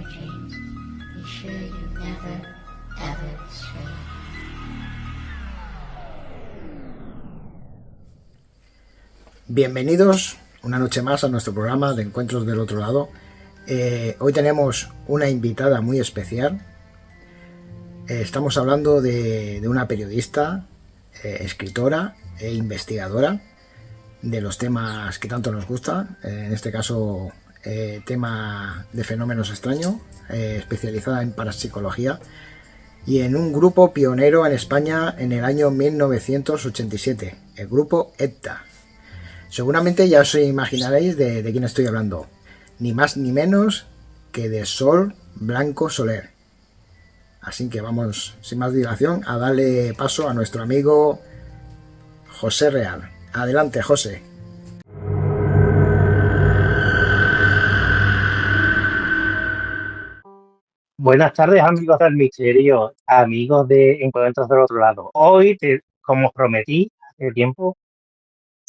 dreams. Be sure you never, ever stray. Bienvenidos una noche más a nuestro programa de Encuentros del Otro Lado. Hoy tenemos una invitada muy especial. Estamos hablando de una periodista, escritora e investigadora de los temas que tanto nos gustan, en este caso tema de fenómenos extraños, especializada en parapsicología y en un grupo pionero en España en el año 1987, el grupo ETA. Seguramente ya os imaginaréis de quién estoy hablando, ni más ni menos que de Sol Blanco Soler. Así que vamos, sin más dilación, a darle paso a nuestro amigo José Real. Adelante, José. Buenas tardes, amigos del misterio, amigos de Encuentros del Otro Lado. Hoy, como os prometí hace tiempo,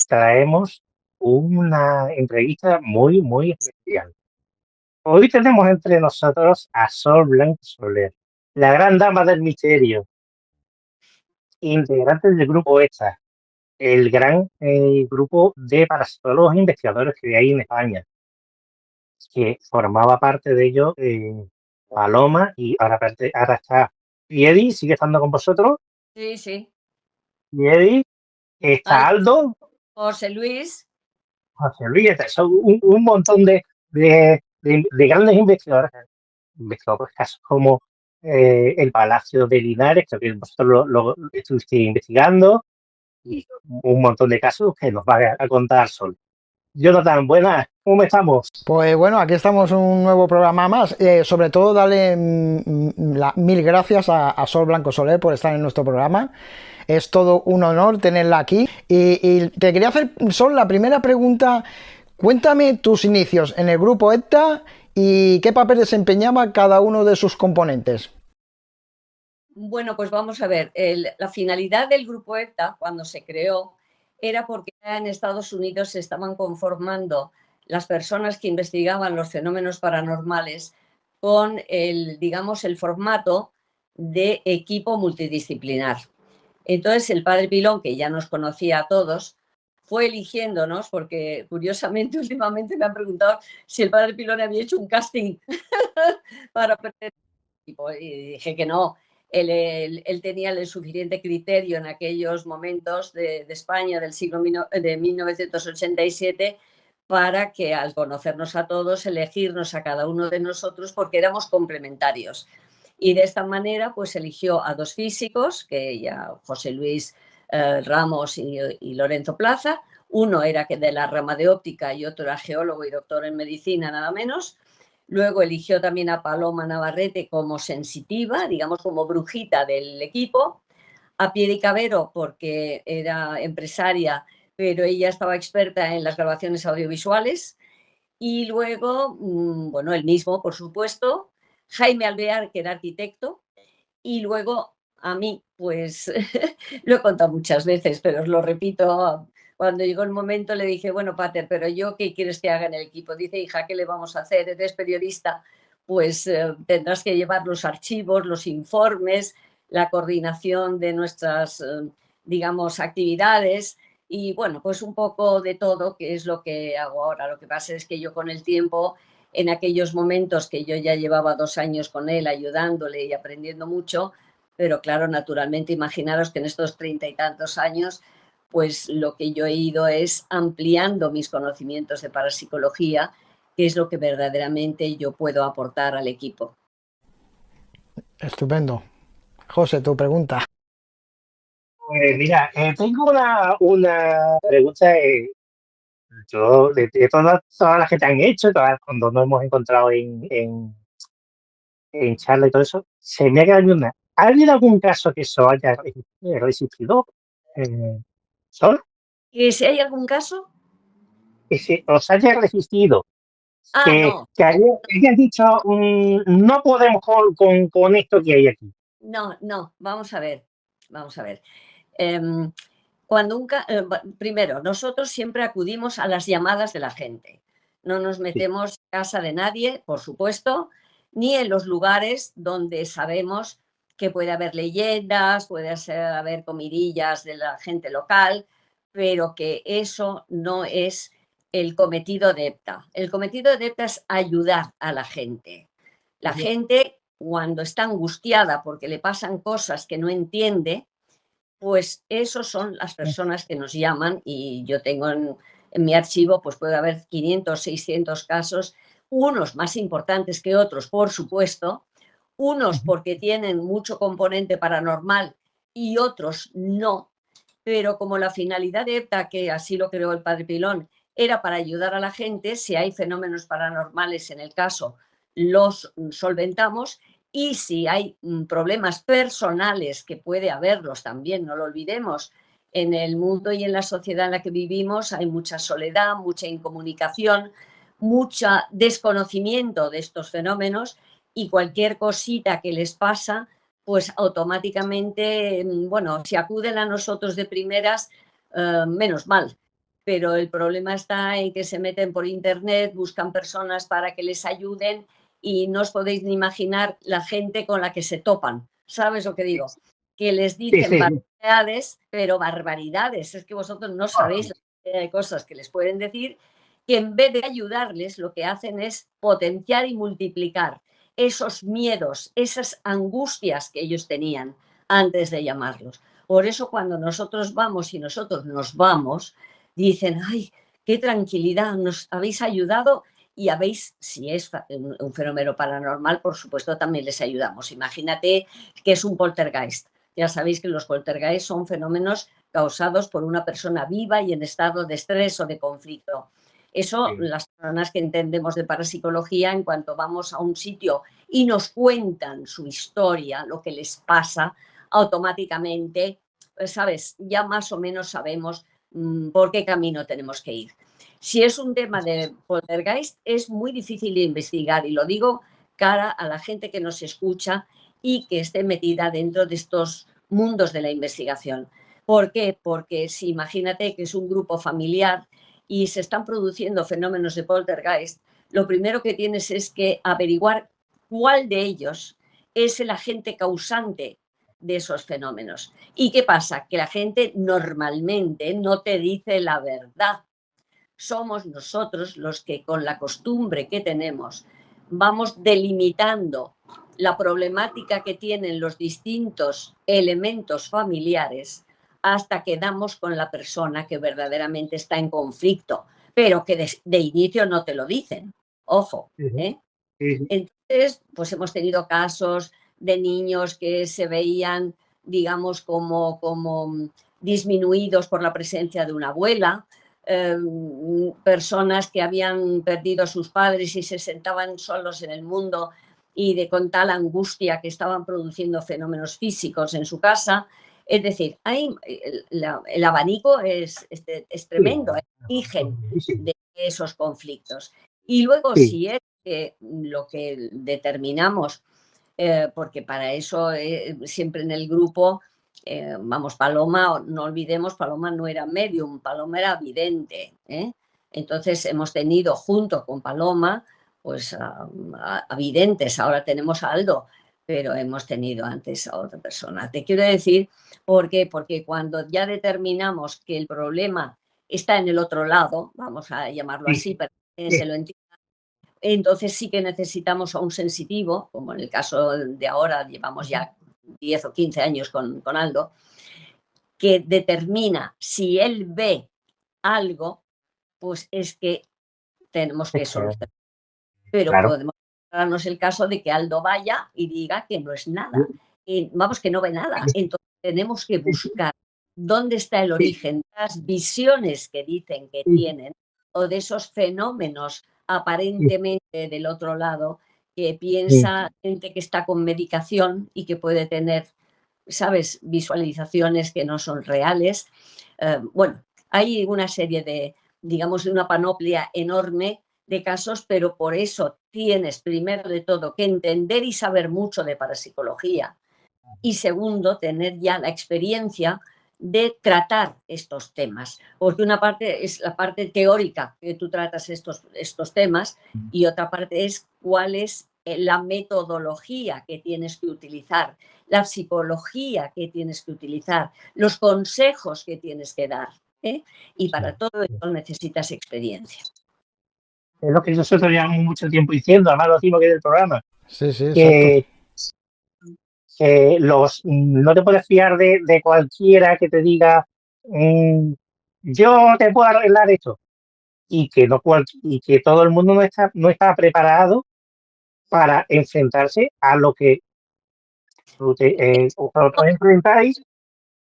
traemos una entrevista muy especial. Hoy tenemos entre nosotros a Sol Blanco Soler, la gran dama del misterio, integrante del grupo ETA, el gran grupo de parapsicólogos e investigadores que hay en España, que formaba parte de ello Paloma y ahora está Piedi, sigue estando con vosotros. Sí. Piedi, está Aldo, José Luis. José Luis, son un montón de grandes investigadores casos como el Palacio de Linares, que vosotros lo estuvisteis investigando, y un montón de casos que nos va a contar Sol. Jonathan, buenas, ¿cómo estamos? Pues bueno, aquí estamos en un nuevo programa más. Sobre todo darle mil gracias a Sol Blanco Soler por estar en nuestro programa. Es todo un honor tenerla aquí. Y te quería hacer, Sol, la primera pregunta. Cuéntame tus inicios en el grupo ETA y qué papel desempeñaba cada uno de sus componentes. Bueno, pues vamos a ver. La finalidad del grupo ETA, cuando se creó, era porque en Estados Unidos se estaban conformando las personas que investigaban los fenómenos paranormales con el formato de equipo multidisciplinar. Entonces, el padre Pilón, que ya nos conocía a todos, fue eligiéndonos, porque curiosamente últimamente me han preguntado si el padre Pilón había hecho un casting para pertenecer al equipo, y dije que no. Él tenía el suficiente criterio en aquellos momentos de España del siglo de 1987 para que, al conocernos a todos, elegirnos a cada uno de nosotros porque éramos complementarios. Y de esta manera pues eligió a dos físicos, que ya José Luis Ramos y Lorenzo Plaza. Uno era de la rama de óptica y otro era geólogo y doctor en medicina, nada menos. Luego eligió también a Paloma Navarrete como sensitiva, digamos como brujita del equipo. A Piedi Cabero porque era empresaria, pero ella estaba experta en las grabaciones audiovisuales. Y luego, bueno, él mismo, por supuesto. Jaime Alvear, que era arquitecto. Y luego a mí, pues lo he contado muchas veces, pero os lo repito. Cuando llegó el momento le dije, bueno, Pater, pero yo, ¿qué quieres que haga en el equipo? Dice, hija, ¿qué le vamos a hacer? Eres periodista, pues tendrás que llevar los archivos, los informes, la coordinación de nuestras, actividades. Y bueno, pues un poco de todo, que es lo que hago ahora. Lo que pasa es que yo con el tiempo, en aquellos momentos que yo ya llevaba 2 años con él ayudándole y aprendiendo mucho, pero claro, naturalmente, imaginaros que en estos 30 y tantos años, pues lo que yo he ido es ampliando mis conocimientos de parapsicología, que es lo que verdaderamente yo puedo aportar al equipo. Estupendo. José, tu pregunta. Mira, tengo una pregunta. Yo, de todas las que te han hecho, cuando nos hemos encontrado en charla y todo eso, se me ha quedado una. ¿Ha habido algún caso que eso haya resistido? ¿Sol? ¿Y si hay algún caso? Que se os haya resistido. No. Que hayas dicho, no podemos con esto que hay aquí. No, vamos a ver. Primero, nosotros siempre acudimos a las llamadas de la gente. No nos metemos en casa de nadie, por supuesto, ni en los lugares donde sabemos que puede haber leyendas, puede haber comidillas de la gente local, pero que eso no es el cometido de EPTA. El cometido de EPTA es ayudar a la gente. La gente, cuando está angustiada porque le pasan cosas que no entiende, pues esos son las personas que nos llaman, y yo tengo en mi archivo, pues puede haber 500, 600 casos, unos más importantes que otros, por supuesto, unos porque tienen mucho componente paranormal y otros no, pero como la finalidad de EPTA, que así lo creó el padre Pilón, era para ayudar a la gente, si hay fenómenos paranormales en el caso, los solventamos, y si hay problemas personales, que puede haberlos también, no lo olvidemos, en el mundo y en la sociedad en la que vivimos hay mucha soledad, mucha incomunicación, mucho desconocimiento de estos fenómenos, y cualquier cosita que les pasa, pues automáticamente, bueno, si acuden a nosotros de primeras, menos mal. Pero el problema está en que se meten por internet, buscan personas para que les ayuden, y no os podéis ni imaginar la gente con la que se topan. ¿Sabes lo que digo? Que les dicen barbaridades, pero barbaridades. Es que vosotros no sabéis la cantidad de cosas que les pueden decir, que en vez de ayudarles, lo que hacen es potenciar y multiplicar esos miedos, esas angustias que ellos tenían antes de llamarlos. Por eso cuando nosotros vamos y nosotros nos vamos, dicen, ay, qué tranquilidad, nos habéis ayudado. Y habéis, si es un fenómeno paranormal, por supuesto, también les ayudamos. Imagínate que es un poltergeist. Ya sabéis que los poltergeist son fenómenos causados por una persona viva y en estado de estrés o de conflicto. Eso, las personas que entendemos de parapsicología, en cuanto vamos a un sitio y nos cuentan su historia, lo que les pasa, automáticamente, ¿sabes? Ya más o menos sabemos por qué camino tenemos que ir. Si es un tema de poltergeist, es muy difícil de investigar, y lo digo cara a la gente que nos escucha y que esté metida dentro de estos mundos de la investigación. ¿Por qué? Porque si imagínate que es un grupo familiar y se están produciendo fenómenos de poltergeist, lo primero que tienes es que averiguar cuál de ellos es el agente causante de esos fenómenos. ¿Y qué pasa? Que la gente normalmente no te dice la verdad. Somos nosotros los que, con la costumbre que tenemos, vamos delimitando la problemática que tienen los distintos elementos familiares hasta que damos con la persona que verdaderamente está en conflicto, pero que de inicio no te lo dicen. Ojo, ¿eh? Entonces, pues hemos tenido casos de niños que se veían, digamos, como disminuidos por la presencia de una abuela, personas que habían perdido a sus padres y se sentaban solos en el mundo, y con tal angustia que estaban produciendo fenómenos físicos en su casa. Es decir, el abanico es tremendo, el origen de esos conflictos. Y luego, si es que lo que determinamos, porque para eso siempre en el grupo, vamos, Paloma, no olvidemos, Paloma no era medium, Paloma era vidente, ¿eh? Entonces hemos tenido junto con Paloma pues a videntes. Ahora tenemos a Aldo, pero hemos tenido antes a otra persona. Te quiero decir, ¿por qué? Porque cuando ya determinamos que el problema está en el otro lado, vamos a llamarlo así para que se lo entienda, entonces sí que necesitamos a un sensitivo, como en el caso de ahora, llevamos ya 10 o 15 años con Aldo, que determina si él ve algo, pues es que tenemos que solucionar. Pero podemos darnos el caso de que Aldo vaya y diga que no es nada, vamos, que no ve nada. Entonces tenemos que buscar dónde está el origen de las visiones que dicen que tienen, o de esos fenómenos aparentemente del otro lado, que piensa gente que está con medicación y que puede tener, ¿sabes?, visualizaciones que no son reales. Bueno, hay una serie de, digamos, de una panoplia enorme de casos, pero por eso tienes, primero de todo, que entender y saber mucho de parapsicología, y segundo, tener ya la experiencia de tratar estos temas, porque una parte es la parte teórica, que tú tratas estos temas, y otra parte es cuál es la metodología que tienes que utilizar, la psicología que tienes que utilizar, los consejos que tienes que dar. Y para todo eso necesitas experiencia. Es lo que nosotros llevamos mucho tiempo diciendo, además lo decimos que del programa, Sí, sí, que, exacto. que no te puedes fiar de cualquiera que te diga, yo te puedo arreglar esto, y que, y que todo el mundo no está preparado para enfrentarse a lo que vosotros enfrentáis.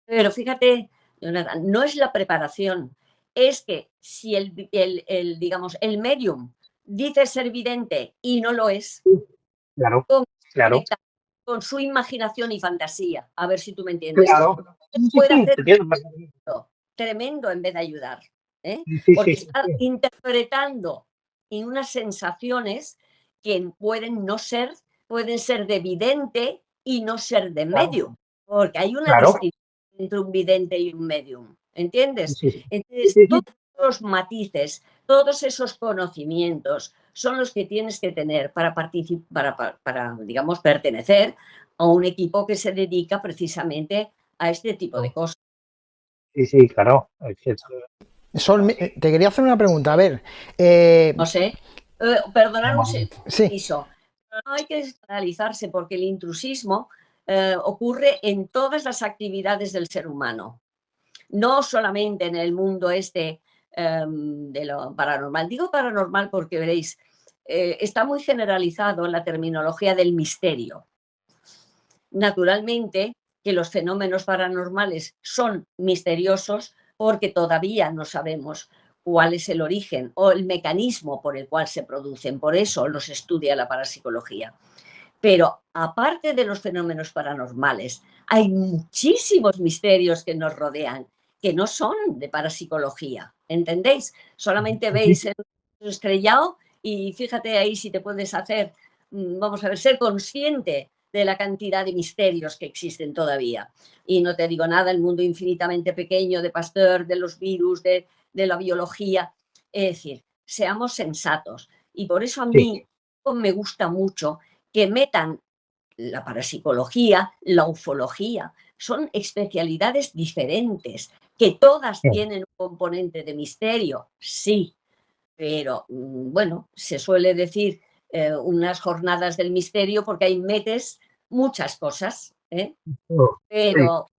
Pero fíjate, Jonathan, no es la preparación, es que si digamos, el medium dice ser vidente y no lo es, Claro, ¿cómo claro, conecta con su imaginación y fantasía? A ver si tú me entiendes. claro. Sí, Puede sí, hacer te entiendo perfectamente. tremendo en vez de ayudar, Sí, porque sí, está sí. interpretando en unas sensaciones que pueden ser de vidente y no ser de Claro, medium, porque hay una claro. distinción entre un vidente y un medium, ¿entiendes? Sí, sí, Entonces, sí, sí. todos los matices, todos esos conocimientos son los que tienes que tener para participar, para, digamos, pertenecer a un equipo que se dedica precisamente a este tipo de cosas. Sí, sí, claro. Es cierto. Sol, te quería hacer una pregunta. A ver, No sé, perdonar un sí, permiso. No hay que analizarse porque el intrusismo ocurre en todas las actividades del ser humano, no solamente en el mundo de lo paranormal. Digo paranormal porque veréis, está muy generalizado la terminología del misterio. Naturalmente que los fenómenos paranormales son misteriosos porque todavía no sabemos cuál es el origen o el mecanismo por el cual se producen. Por eso los estudia la parapsicología. Pero aparte de los fenómenos paranormales, hay muchísimos misterios que nos rodean que no son de parapsicología. ¿Entendéis? Solamente veis el estrellado y fíjate ahí si te puedes hacer, vamos a ver, ser consciente de la cantidad de misterios que existen todavía. Y no te digo nada, el mundo infinitamente pequeño de Pasteur, de los virus, de la biología. Es decir, seamos sensatos. Y por eso a mí me gusta mucho que metan la parapsicología, la ufología. Son especialidades diferentes, que todas tienen un componente de misterio, sí, pero bueno, se suele decir unas jornadas del misterio porque ahí metes muchas cosas, pero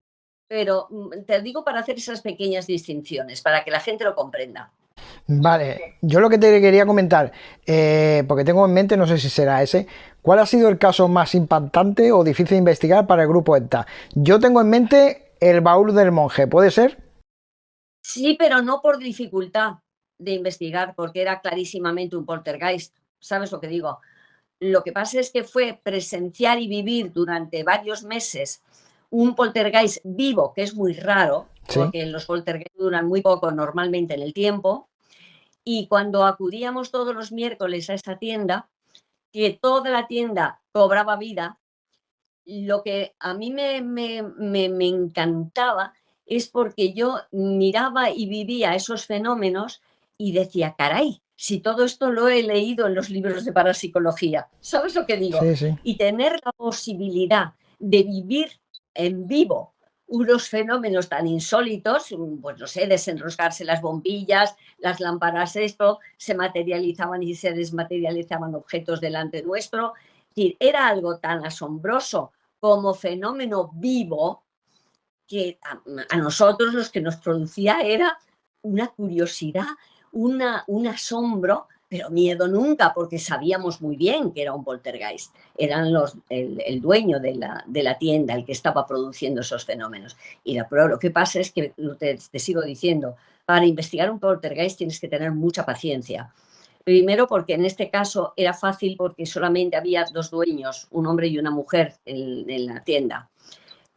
te digo para hacer esas pequeñas distinciones, para que la gente lo comprenda. Vale, yo lo que te quería comentar, porque tengo en mente, no sé si será ese, ¿cuál ha sido el caso más impactante o difícil de investigar para el grupo ETA? Yo tengo en mente el baúl del monje, ¿puede ser? Sí, pero no por dificultad de investigar, porque era clarísimamente un poltergeist. ¿Sabes lo que digo? Lo que pasa es que fue presenciar y vivir durante varios meses un poltergeist vivo, que es muy raro, porque los poltergeist duran muy poco normalmente en el tiempo. Y cuando acudíamos todos los miércoles a esa tienda, que toda la tienda cobraba vida, lo que a mí me encantaba es porque yo miraba y vivía esos fenómenos y decía, caray, si todo esto lo he leído en los libros de parapsicología, ¿sabes lo que digo? Sí, sí. Y tener la posibilidad de vivir en vivo unos fenómenos tan insólitos, pues no sé, desenroscarse las bombillas, las lámparas, esto, se materializaban y se desmaterializaban objetos delante nuestro. Es decir, era algo tan asombroso como fenómeno vivo que a nosotros los que nos producía era una curiosidad, un asombro, pero miedo nunca, porque sabíamos muy bien que era un poltergeist. Eran el dueño de la tienda el que estaba produciendo esos fenómenos. Y lo que pasa es que, te sigo diciendo, para investigar un poltergeist tienes que tener mucha paciencia. Primero porque en este caso era fácil porque solamente había dos dueños, un hombre y una mujer en la tienda.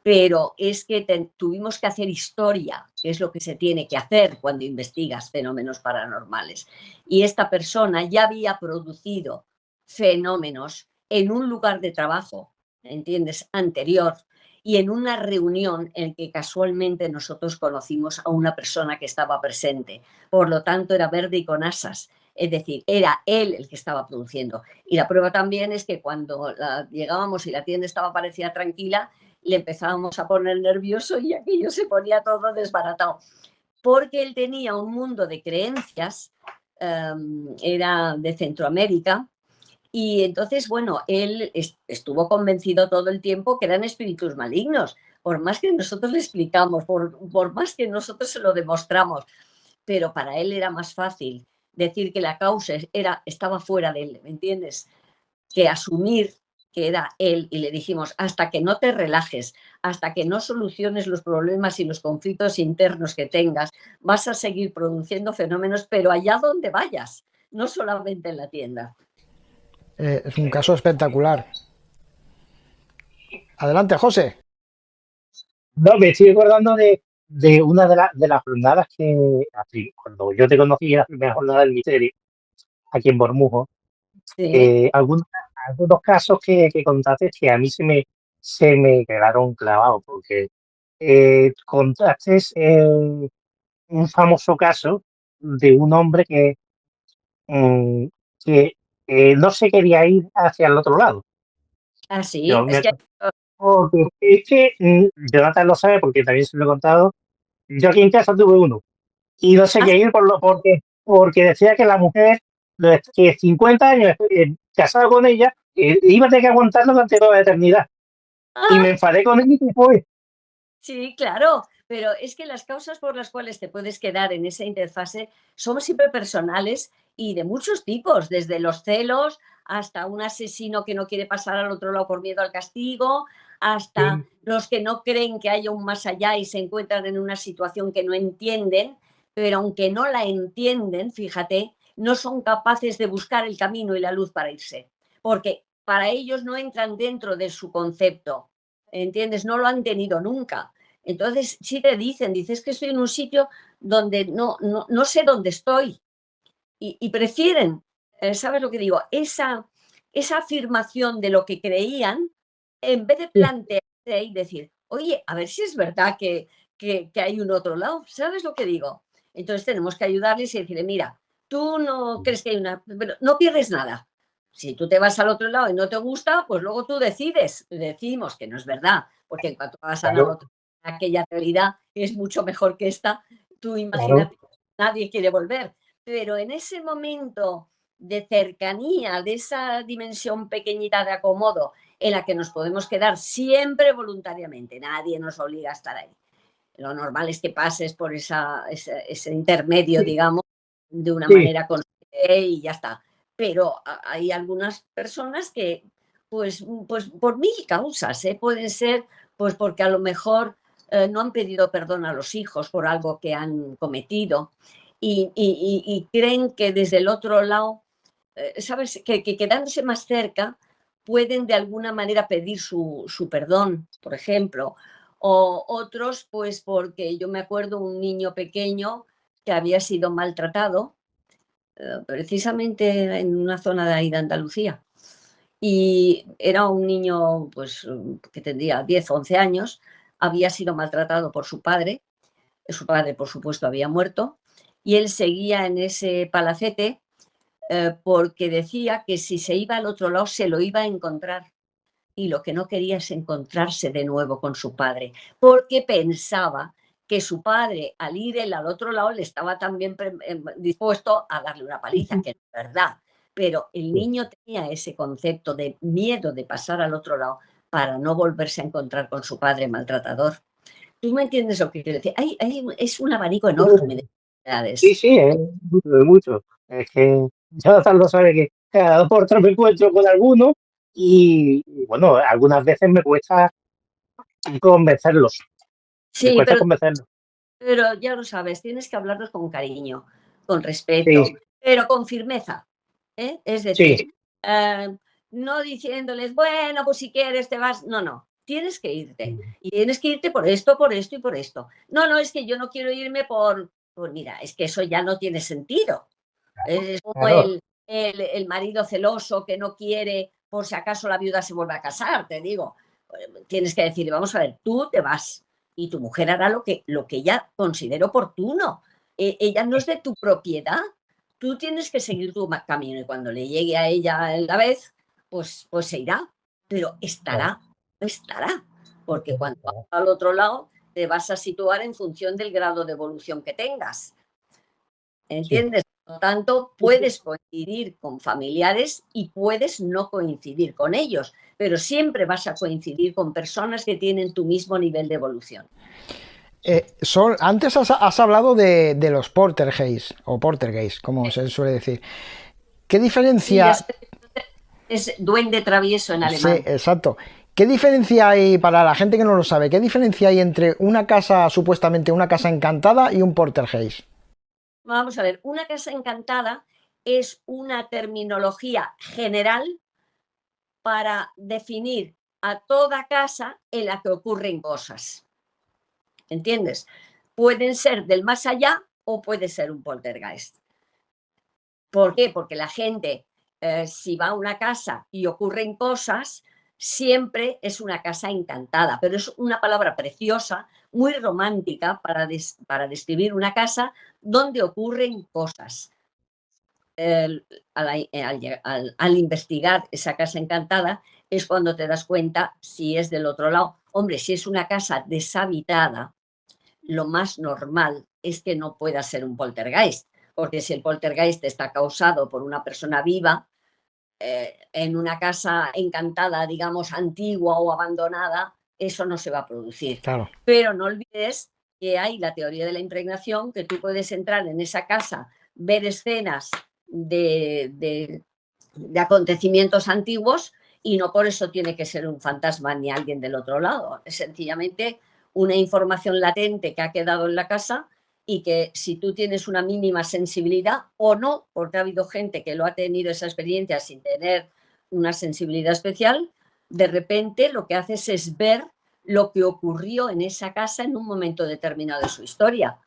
Pero es que tuvimos que hacer historia, que es lo que se tiene que hacer cuando investigas fenómenos paranormales. Y esta persona ya había producido fenómenos en un lugar de trabajo, ¿entiendes?, anterior, y en una reunión en que casualmente nosotros conocimos a una persona que estaba presente. Por lo tanto, era verde y con asas. Es decir, era él el que estaba produciendo. Y la prueba también es que cuando llegábamos y la tienda estaba parecía tranquila, le empezábamos a poner nervioso y aquello se ponía todo desbaratado. Porque él tenía un mundo de creencias, era de Centroamérica, y entonces, bueno, él estuvo convencido todo el tiempo que eran espíritus malignos, por más que nosotros le explicamos, por más que nosotros se lo demostramos, pero para él era más fácil decir que la causa estaba fuera de él, ¿me entiendes? Que asumir que era él, y le dijimos, hasta que no te relajes, hasta que no soluciones los problemas y los conflictos internos que tengas, vas a seguir produciendo fenómenos, pero allá donde vayas, no solamente en la tienda. Es un caso espectacular. Adelante, José. No, me estoy acordando de una de las jornadas que, así, cuando yo te conocí, la primera jornada del misterio, aquí en Bormujo, Sí. algunos casos que contaste que a mí se me quedaron clavados, porque contaste un famoso caso de un hombre mm, que no se quería ir hacia el otro lado. Así, Yo es me, que porque es que Jonathan lo sabe porque también se lo he contado. Yo aquí en casa tuve uno y no sé qué ir porque decía que la mujer, que 50 años casado con ella, iba a tener que aguantarlo durante toda la eternidad. Y me enfadé con él y se fue. sí, claro, pero es que las causas por las cuales te puedes quedar en esa interfase son siempre personales y de muchos tipos, desde los celos hasta un asesino que no quiere pasar al otro lado por miedo al castigo, hasta los que no creen que haya un más allá y se encuentran en una situación que no entienden, pero aunque no la entienden, fíjate, no son capaces de buscar el camino y la luz para irse, porque para ellos no entran dentro de su concepto. ¿Entiendes? No lo han tenido nunca. Entonces, sí te dicen, dices que estoy en un sitio donde no sé dónde estoy y prefieren, ¿sabes lo que digo? Esa afirmación de lo que creían, en vez de plantearse y decir, oye, a ver si es verdad que hay un otro lado, ¿sabes lo que digo? Entonces tenemos que ayudarles y decirle, mira, tú no crees que hay una, pero no pierdes nada. Si tú te vas al otro lado y no te gusta, pues luego tú decides. Decimos que no es verdad, porque en cuanto pasan al Claro, otro, aquella realidad es mucho mejor que esta. Tú claro. imagínate, nadie quiere volver. Pero en ese momento de cercanía, de esa dimensión pequeñita de acomodo en la que nos podemos quedar siempre voluntariamente, nadie nos obliga a estar ahí. Lo normal es que pases por ese intermedio, Sí, digamos, de una sí, manera consciente y ya está. Pero hay algunas personas que, pues por mil causas, pueden ser, pues porque a lo mejor no han pedido perdón a los hijos por algo que han cometido y creen que desde el otro lado, ¿sabes? Que quedándose más cerca pueden de alguna manera pedir su perdón, por ejemplo, o otros, pues porque yo me acuerdo un niño pequeño que había sido maltratado, precisamente en una zona de ahí de Andalucía. Y era un niño, pues, que tendría 10 o 11 años, había sido maltratado por su padre, por supuesto, había muerto, y él seguía en ese palacete porque decía que si se iba al otro lado se lo iba a encontrar y lo que no quería es encontrarse de nuevo con su padre, porque pensaba que su padre, al ir él al otro lado, le estaba también dispuesto a darle una paliza, que es verdad. Pero el sí. niño tenía ese concepto de miedo de pasar al otro lado para no volverse a encontrar con su padre maltratador. ¿Tú me entiendes lo que quiero decir? Es un abanico enorme de Sí, posibilidades. sí, es mucho, es mucho. Es que Jonathan lo sabe que cada dos por tres me encuentro con alguno y, bueno, algunas veces me cuesta convencerlos. Me Sí, cuesta convencerlos. pero ya lo sabes, tienes que hablarlos con cariño, con respeto, Sí, pero con firmeza. Es sí, decir, eh, no diciéndoles, bueno, pues si quieres te vas. No, no, tienes que irte. Y tienes que irte por esto y por esto. No, no, es que yo no quiero irme por mira, es que eso ya no tiene sentido. Es como claro. el marido celoso que no quiere, por si acaso la viuda se vuelve a casar, te digo. Tienes que decir, vamos a ver, tú te vas y tu mujer hará lo que ella considere oportuno. Ella no es de tu propiedad. tú tienes que seguir tu camino y cuando le llegue a ella la vez, pues se irá, pero estará, porque cuando vas al otro lado te vas a situar en función del grado de evolución que tengas. ¿Entiendes? Por lo tanto, puedes coincidir con familiares y puedes no coincidir con ellos, pero siempre vas a coincidir con personas que tienen tu mismo nivel de evolución. Antes has hablado de los poltergeist, o poltergeist, como se suele decir. ¿Qué diferencia? Sí, es duende travieso en alemán. Sí, exacto. ¿Qué diferencia hay, para la gente que no lo sabe, qué diferencia hay entre una casa, supuestamente una casa encantada, y un poltergeist? Vamos a ver, una casa encantada es una terminología general para definir a toda casa en la que ocurren cosas. ¿Entiendes? Pueden ser del más allá o puede ser un poltergeist. ¿Por qué? Porque la gente, si va a una casa y ocurren cosas, siempre es una casa encantada, pero es una palabra preciosa, muy romántica para describir una casa donde ocurren cosas. Al investigar esa casa encantada es cuando te das cuenta si es del otro lado. Hombre, si es una casa deshabitada, lo más normal es que no pueda ser un poltergeist, porque si el poltergeist está causado por una persona viva, en una casa encantada, digamos, antigua o abandonada, eso no se va a producir. Claro. Pero no olvides que hay la teoría de la impregnación, que tú puedes entrar en esa casa, ver escenas de acontecimientos antiguos y no por eso tiene que ser un fantasma ni alguien del otro lado. Es sencillamente una información latente que ha quedado en la casa y que si tú tienes una mínima sensibilidad o no, porque ha habido gente que lo ha tenido esa experiencia sin tener una sensibilidad especial, de repente lo que haces es ver lo que ocurrió en esa casa en un momento determinado de su historia.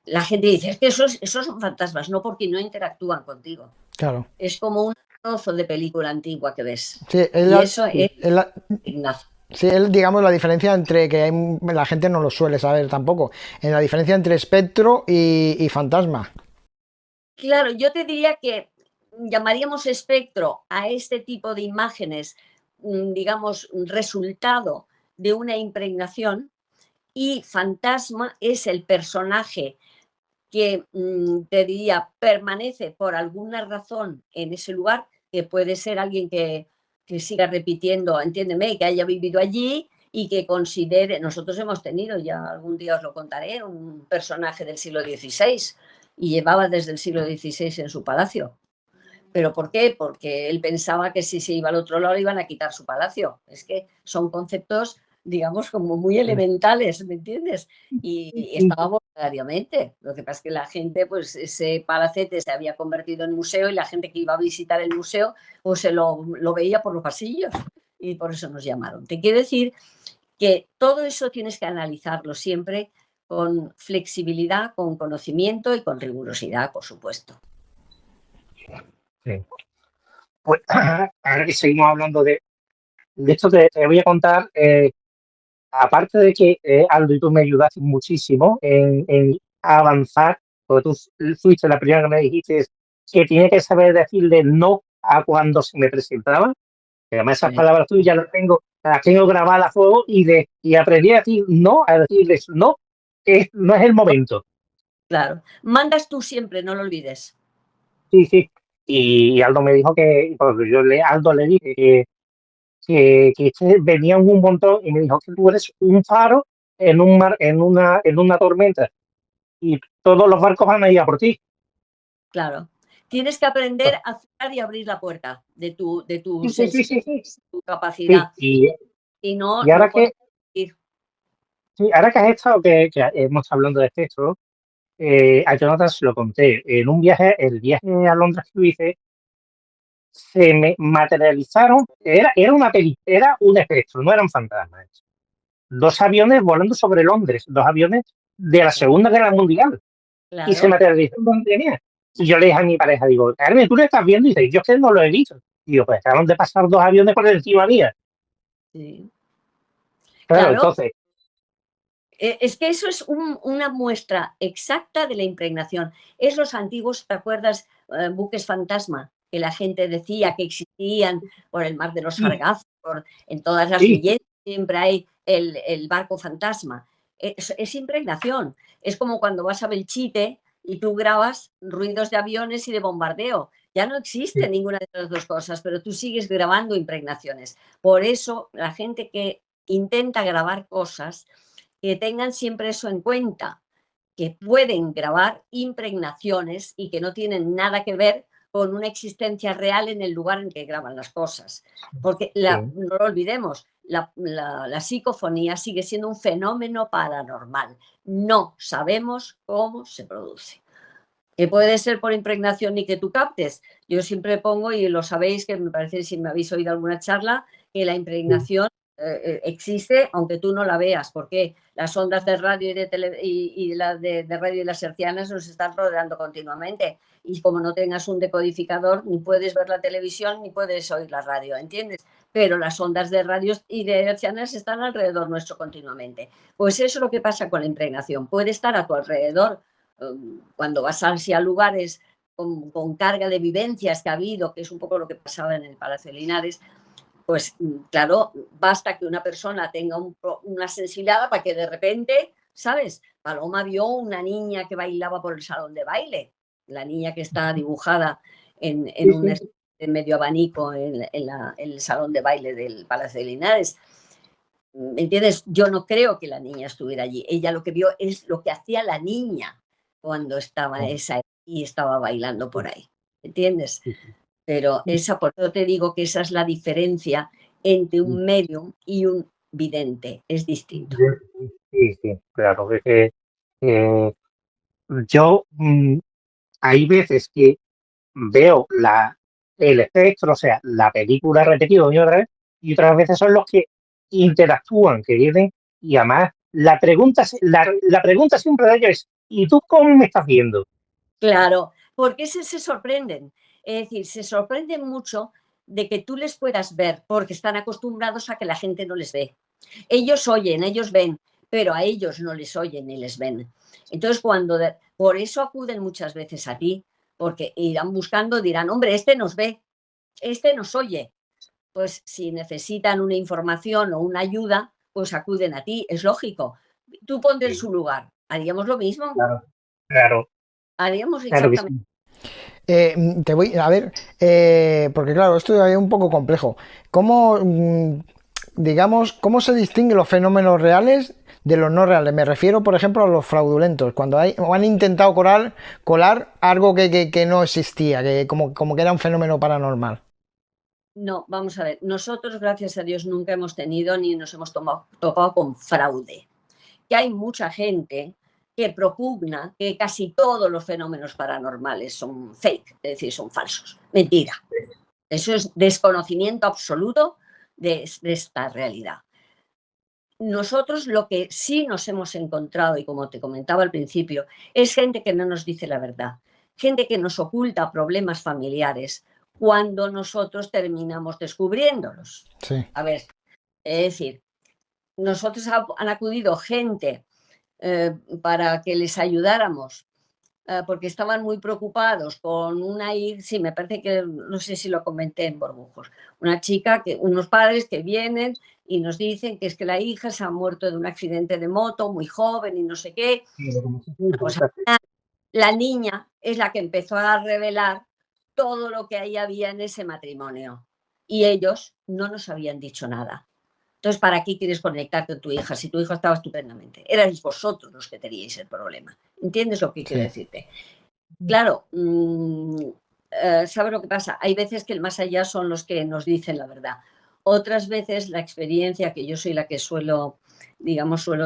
La gente dice, es que esos son fantasmas, no, porque no interactúan contigo. Claro. Es como un trozo de película antigua que ves. Sí, y eso es Ignacio. Sí, digamos, la diferencia entre que la gente no lo suele saber tampoco, en la diferencia entre espectro y fantasma. Claro, yo te diría que llamaríamos espectro a este tipo de imágenes, digamos, resultado de una impregnación, y fantasma es el personaje que, te diría, permanece por alguna razón en ese lugar, que puede ser alguien que siga repitiendo, entiéndeme, que haya vivido allí y que considere, nosotros hemos tenido, ya algún día os lo contaré, un personaje del siglo XVI y llevaba desde el siglo XVI en su palacio. ¿Pero por qué? Porque él pensaba que si se iba al otro lado le iban a quitar su palacio. Es que son conceptos, digamos, como muy elementales, ¿me entiendes? Y estaba voluntariamente. Lo que pasa es que la gente, pues ese palacete se había convertido en museo y la gente que iba a visitar el museo, pues se lo veía por los pasillos y por eso nos llamaron. Te quiero decir que todo eso tienes que analizarlo siempre con flexibilidad, con conocimiento y con rigurosidad, por supuesto. Sí. Pues ahora que seguimos hablando de esto, te voy a contar, aparte de que Aldo y tú me ayudaste muchísimo en avanzar, porque tú fuiste la primera que me dijiste que tenía que saber decirle no a cuando se me presentaba, que además esas palabras tuyas ya las tengo grabadas a fuego y aprendí a decir no, a decirles no, que no es el momento. Claro, mandas tú siempre, no lo olvides. Sí, sí. Y Aldo me dijo que, porque Aldo le dije que venían un montón y me dijo que tú eres un faro en un mar, en una tormenta y todos los barcos van a ir a por ti. Claro. Tienes que aprender a cerrar y abrir la puerta de tu tu capacidad. Sí, y no, y ahora no puedes ir. Sí, ahora que has estado, que hemos hablando de esto, a Jonathan se lo conté. En un viaje, el viaje a Londres que hice, se me materializaron, era un espectro, no eran fantasmas. 2 aviones volando sobre Londres, 2 aviones de la Segunda Guerra Mundial. Claro. Y se materializaron donde tenía. Y yo le dije a mi pareja, digo, Carmen, ¿tú lo estás viendo? Y dice, yo es que no lo he visto. Y digo, pues acaban de pasar 2 aviones por encima mía. Sí. Claro, entonces. Es que eso es una muestra exacta de la impregnación. Es los antiguos, ¿te acuerdas? buques fantasma que la gente decía que existían por el mar de los Sargazos, en todas las leyendas siempre hay el barco fantasma. Es impregnación. Es como cuando vas a Belchite y tú grabas ruidos de aviones y de bombardeo. Ya no existe ninguna de las dos cosas, pero tú sigues grabando impregnaciones. Por eso la gente que intenta grabar cosas, que tengan siempre eso en cuenta, que pueden grabar impregnaciones y que no tienen nada que ver con una existencia real en el lugar en que graban las cosas. Porque no lo olvidemos, la psicofonía sigue siendo un fenómeno paranormal. No sabemos cómo se produce. Que puede ser por impregnación y que tú captes. Yo siempre pongo, y lo sabéis, que me parece, si me habéis oído alguna charla, que la impregnación existe aunque tú no la veas, porque las ondas de radio y las de radio y las hercianas nos están rodeando continuamente, y como no tengas un decodificador ni puedes ver la televisión ni puedes oír la radio, ¿entiendes? Pero las ondas de radio y de hercianas están alrededor nuestro continuamente. Pues eso es lo que pasa con la impregnación, puede estar a tu alrededor cuando vas hacia lugares con carga de vivencias que ha habido, que es un poco lo que pasaba en el Palacio de Linares. Pues claro, basta que una persona tenga una sensibilidad para que de repente, ¿sabes? Paloma vio una niña que bailaba por el salón de baile, la niña que está dibujada en un medio abanico en el salón de baile del Palacio de Linares. ¿Me entiendes? Yo no creo que la niña estuviera allí. Ella lo que vio es lo que hacía la niña cuando estaba y estaba bailando por ahí. ¿Entiendes? Pero por eso te digo que esa es la diferencia entre un medium y un vidente, es distinto. Sí, claro. Yo hay veces que veo el efecto, o sea, la película repetida una y otra vez, y otras veces son los que interactúan, que vienen, y además la pregunta siempre de ellos es: ¿y tú cómo me estás viendo? Claro, porque se sorprenden. Es decir, se sorprenden mucho de que tú les puedas ver, porque están acostumbrados a que la gente no les ve. Ellos oyen, ellos ven, pero a ellos no les oyen ni les ven. Entonces, por eso acuden muchas veces a ti, porque irán buscando, dirán, hombre, este nos ve, este nos oye. Pues si necesitan una información o una ayuda, pues acuden a ti, es lógico. Tú ponte en su lugar, ¿haríamos lo mismo? Claro. Haríamos exactamente. Te voy a ver, porque claro, esto es un poco complejo. ¿Cómo, digamos, cómo se distinguen los fenómenos reales de los no reales? Me refiero, por ejemplo, a los fraudulentos, cuando han intentado colar algo que no existía, que como que era un fenómeno paranormal. No, vamos a ver, nosotros, gracias a Dios, nunca hemos tenido ni nos hemos topado con fraude. Que hay mucha gente que propugna que casi todos los fenómenos paranormales son fake, es decir, son falsos. Mentira. Eso es desconocimiento absoluto de esta realidad. Nosotros lo que sí nos hemos encontrado, y como te comentaba al principio, es gente que no nos dice la verdad, gente que nos oculta problemas familiares cuando nosotros terminamos descubriéndolos. Sí. A ver, es decir, nosotros han acudido gente para que les ayudáramos, porque estaban muy preocupados con una hija, sí, me parece que, no sé si lo comenté en Borbujos, una chica, unos padres que vienen y nos dicen que es que la hija se ha muerto de un accidente de moto, muy joven y no sé qué. Pues, la niña es la que empezó a revelar todo lo que ahí había en ese matrimonio y ellos no nos habían dicho nada. Entonces, ¿para qué quieres conectarte con tu hija si tu hija estaba estupendamente? Erais vosotros los que teníais el problema. ¿Entiendes lo que quiero decirte? Claro, ¿sabes lo que pasa? Hay veces que el más allá son los que nos dicen la verdad. Otras veces la experiencia, que yo soy la que suelo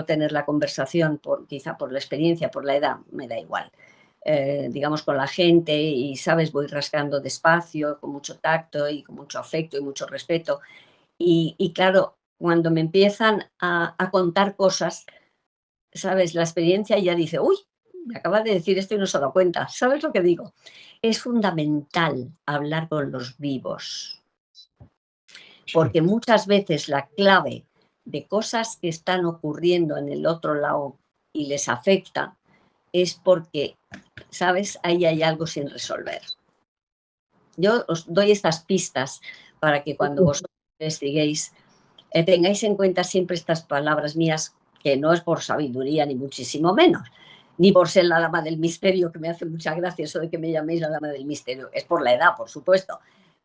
tener la conversación, quizá por la experiencia, por la edad, me da igual. Digamos, con la gente y, ¿sabes? Voy rascando despacio, con mucho tacto y con mucho afecto y mucho respeto. Y claro, cuando me empiezan a contar cosas, ¿sabes? La experiencia ya dice, uy, me acabas de decir esto y no se ha dado cuenta. ¿Sabes lo que digo? Es fundamental hablar con los vivos, porque muchas veces la clave de cosas que están ocurriendo en el otro lado y les afecta es porque, ¿sabes? Ahí hay algo sin resolver. Yo os doy estas pistas para que cuando vosotros investiguéis tengáis en cuenta siempre estas palabras mías, que no es por sabiduría ni muchísimo menos, ni por ser la dama del misterio, que me hace mucha gracia eso de que me llaméis la dama del misterio, es por la edad, por supuesto,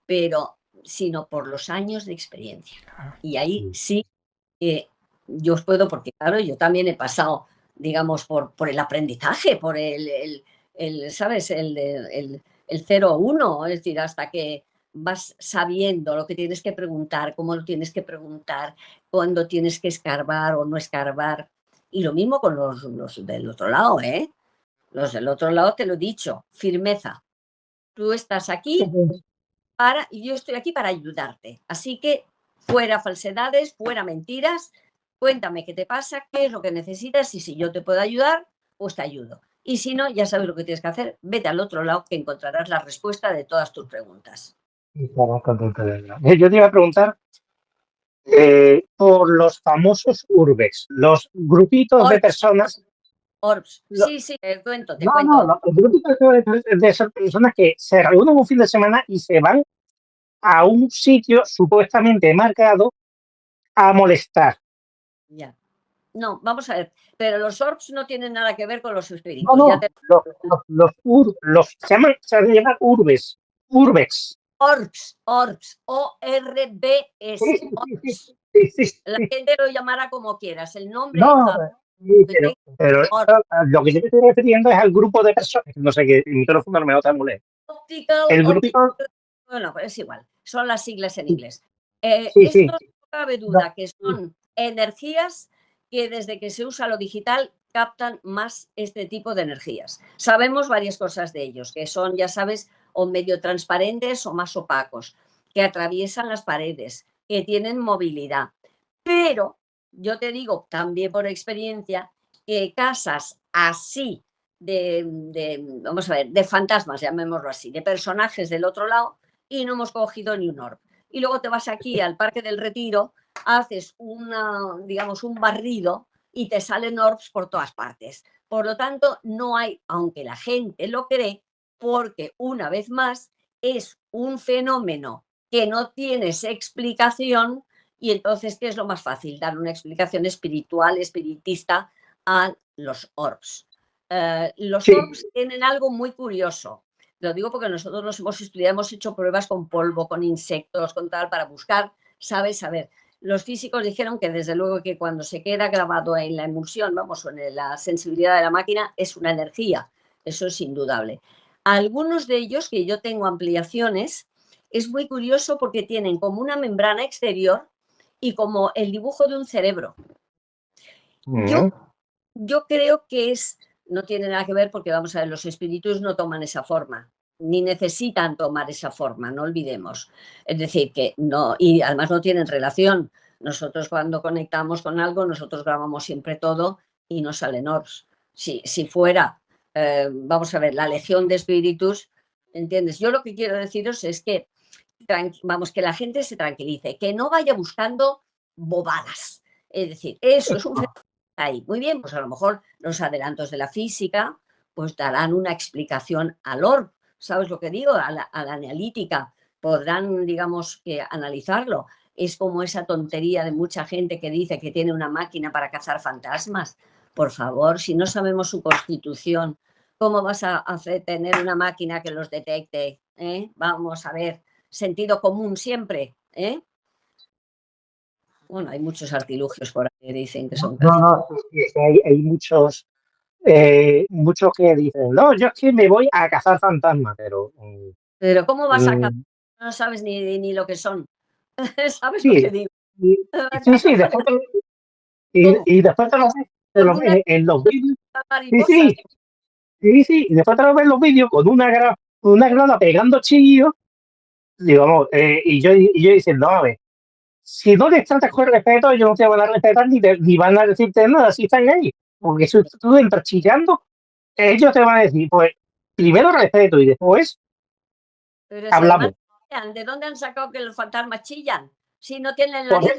pero sino por los años de experiencia. Y ahí sí que yo os puedo, porque claro, yo también he pasado, digamos, por el aprendizaje, por ¿sabes? El 0-1, es decir, hasta que vas sabiendo lo que tienes que preguntar, cómo lo tienes que preguntar, cuándo tienes que escarbar o no escarbar. Y lo mismo con los del otro lado, ¿eh? Los del otro lado te lo he dicho, firmeza. Tú estás aquí y yo estoy aquí para ayudarte. Así que fuera falsedades, fuera mentiras, cuéntame qué te pasa, qué es lo que necesitas y si yo te puedo ayudar, pues te ayudo. Y si no, ya sabes lo que tienes que hacer, vete al otro lado que encontrarás la respuesta de todas tus preguntas. Yo te iba a preguntar por los famosos urbes, los grupitos de personas. Orbs. Sí, te cuento. No, los grupitos de esas personas que se reúnen un fin de semana y se van a un sitio supuestamente marcado a molestar. Ya. No, vamos a ver, pero los orbs no tienen nada que ver con los espíritus. No, se llaman urbes, urbex. Orbs, O-R-B-S. Sí. La gente lo llamará como quieras, el nombre. No, pero lo que yo te estoy refiriendo es al grupo de personas. No sé, que el micrófono no me nota muy lejos. El grupito. Bueno, pues es igual, son las siglas en inglés. Esto no cabe duda que son energías que desde que se usa lo digital captan más este tipo de energías. Sabemos varias cosas de ellos, que son, ya sabes, o medio transparentes o más opacos, que atraviesan las paredes, que tienen movilidad. Pero yo te digo también por experiencia que casas así vamos a ver, de fantasmas, llamémoslo así, de personajes del otro lado, y no hemos cogido ni un orb. Y luego te vas aquí al Parque del Retiro, haces digamos, un barrido y te salen orbs por todas partes. Por lo tanto, no hay, aunque la gente lo cree, porque una vez más es un fenómeno que no tienes explicación y entonces, ¿qué es lo más fácil? Dar una explicación espiritual, espiritista a los orbs. Los orbs tienen algo muy curioso. Lo digo porque nosotros los hemos estudiado, hemos hecho pruebas con polvo, con insectos, con tal, para buscar, ¿sabes? A ver, los físicos dijeron que desde luego que cuando se queda grabado en la emulsión, vamos, o en la sensibilidad de la máquina, es una energía. Eso es indudable. Algunos de ellos, que yo tengo ampliaciones, es muy curioso porque tienen como una membrana exterior y como el dibujo de un cerebro. Yo creo que no tiene nada que ver porque, vamos a ver, los espíritus no toman esa forma, ni necesitan tomar esa forma, no olvidemos. Es decir, que no, y además no tienen relación. Nosotros cuando conectamos con algo, nosotros grabamos siempre todo y nos salen orbs. Si fuera, vamos a ver, la legión de espíritus, ¿entiendes? Yo lo que quiero deciros es que, que la gente se tranquilice, que no vaya buscando bobadas. Es decir, eso es un fenómeno ahí. Muy bien, pues a lo mejor los adelantos de la física pues darán una explicación al orb. ¿Sabes lo que digo? A la analítica. Podrán, digamos, que analizarlo. Es como esa tontería de mucha gente que dice que tiene una máquina para cazar fantasmas. Por favor, si no sabemos su constitución, ¿cómo vas a tener una máquina que los detecte? Vamos a ver, sentido común siempre, Bueno, hay muchos artilugios por ahí que dicen que son... Hay muchos que dicen, no, yo es que me voy a cazar fantasmas, pero... Pero ¿cómo vas a cazar? No sabes ni lo que son. ¿Sabes lo que digo? Sí, después te lo ves en los vídeos. Sí, y después te lo ves en los vídeos con una grada pegando chillos, digamos, y yo diciendo, a ver, si no les tratas con respeto, ellos no te van a respetar ni van a decirte nada si están ahí. Porque si tú entras chillando, ellos te van a decir, pues, primero respeto y después hablamos. ¿De dónde han sacado que los fantasmas chillan? Si no tienen la luz.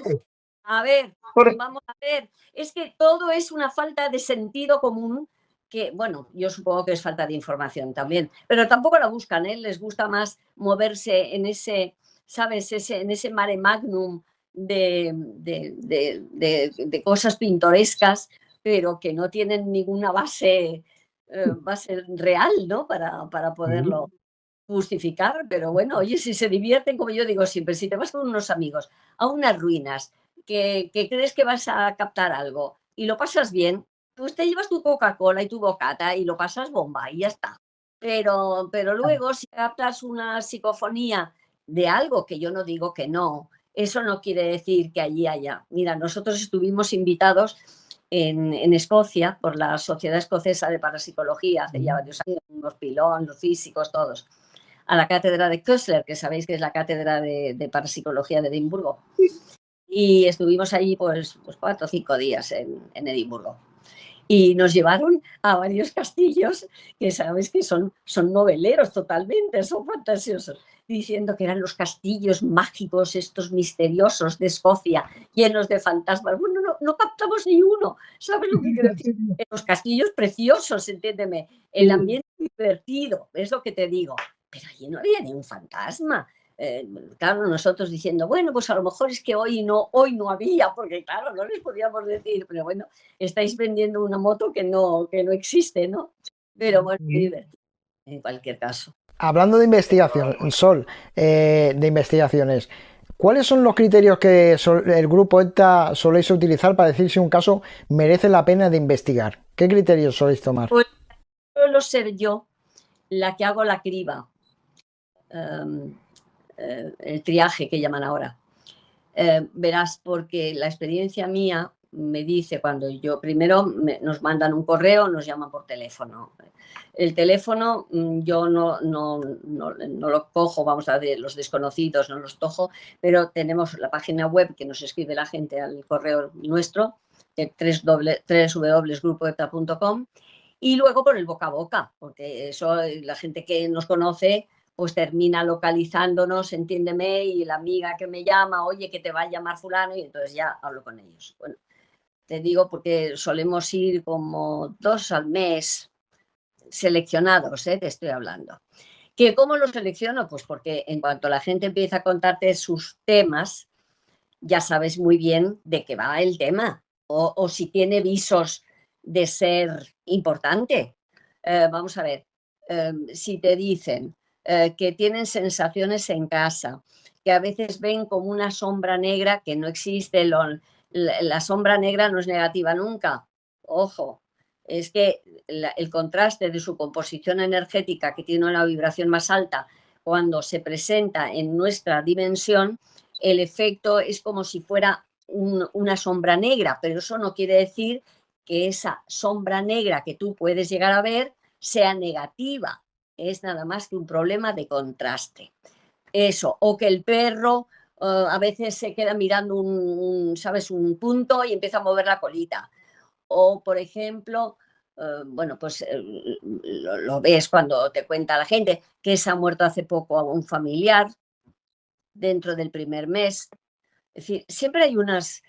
A ver, vamos a ver. Es que todo es una falta de sentido común que, bueno, yo supongo que es falta de información también, pero tampoco la buscan, ¿eh? Les gusta más moverse en ese, ¿sabes? En ese mare magnum de cosas pintorescas, pero que no tienen ninguna base real, ¿no? Para poderlo justificar, pero bueno, oye, si se divierten, como yo digo siempre, si te vas con unos amigos a unas ruinas que crees que vas a captar algo y lo pasas bien, pues te llevas tu Coca-Cola y tu bocata y lo pasas bomba y ya está. Pero luego, si captas una psicofonía de algo, que yo no digo que no, eso no quiere decir que allí haya. Mira, nosotros estuvimos invitados en Escocia por la Sociedad Escocesa de Parapsicología hace ya varios años, los Pilón, los físicos, todos, a la cátedra de Kösler, que sabéis que es la cátedra de parapsicología de Edimburgo. Y estuvimos allí pues 4 o 5 días en Edimburgo. Y nos llevaron a varios castillos que sabes que son noveleros totalmente, son fantasiosos, diciendo que eran los castillos mágicos, estos misteriosos de Escocia, llenos de fantasmas. Bueno, no captamos ni uno, ¿sabes lo que quiero decir? Los castillos preciosos, entiéndeme, el ambiente divertido, es lo que te digo, pero allí no había ni un fantasma. Claro, nosotros diciendo, bueno, pues a lo mejor es que hoy no había, porque claro, no les podíamos decir, pero bueno, estáis vendiendo una moto que no existe, ¿no? Pero bueno, divertido, en cualquier caso. Hablando de investigación, Sol, de investigaciones, ¿cuáles son los criterios que el grupo ETA soléis utilizar para decir si un caso merece la pena de investigar? ¿Qué criterios soléis tomar? Pues suelo ser yo la que hago la criba. El triaje que llaman ahora. Verás, porque la experiencia mía me dice cuando yo primero nos mandan un correo, nos llaman por teléfono. El teléfono yo no lo cojo, vamos a ver, los desconocidos no los cojo, pero tenemos la página web que nos escribe la gente al correo nuestro, www.grupoeta.com, y luego por el boca a boca, porque eso la gente que nos conoce pues termina localizándonos, entiéndeme, y la amiga que me llama, oye, que te va a llamar fulano, y entonces ya hablo con ellos. Bueno, te digo porque solemos ir como 2 al mes seleccionados, te estoy hablando. ¿Que cómo los selecciono? Pues porque en cuanto la gente empieza a contarte sus temas, ya sabes muy bien de qué va el tema, o si tiene visos de ser importante. Vamos a ver, si te dicen que tienen sensaciones en casa, que a veces ven como una sombra negra que no existe, la sombra negra no es negativa nunca, ojo, es que el contraste de su composición energética, que tiene una vibración más alta, cuando se presenta en nuestra dimensión, el efecto es como si fuera una sombra negra, pero eso no quiere decir que esa sombra negra que tú puedes llegar a ver sea negativa. Es nada más que un problema de contraste. Eso, o que el perro a veces se queda mirando ¿sabes? Un punto y empieza a mover la colita. O, por ejemplo, bueno, pues lo ves cuando te cuenta la gente que se ha muerto hace poco un familiar dentro del primer mes. Es decir, siempre hay unos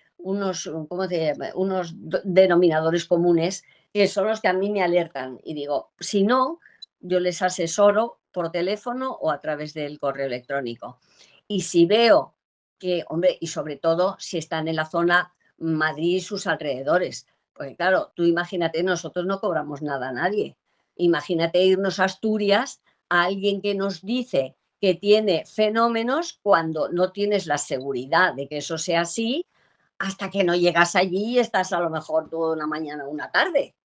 denominadores comunes que son los que a mí me alertan y digo, si no, yo les asesoro por teléfono o a través del correo electrónico. Y si veo que, hombre, y sobre todo si están en la zona Madrid y sus alrededores, porque claro, tú imagínate, nosotros no cobramos nada a nadie. Imagínate irnos a Asturias a alguien que nos dice que tiene fenómenos cuando no tienes la seguridad de que eso sea así, hasta que no llegas allí y estás a lo mejor toda una mañana o una tarde.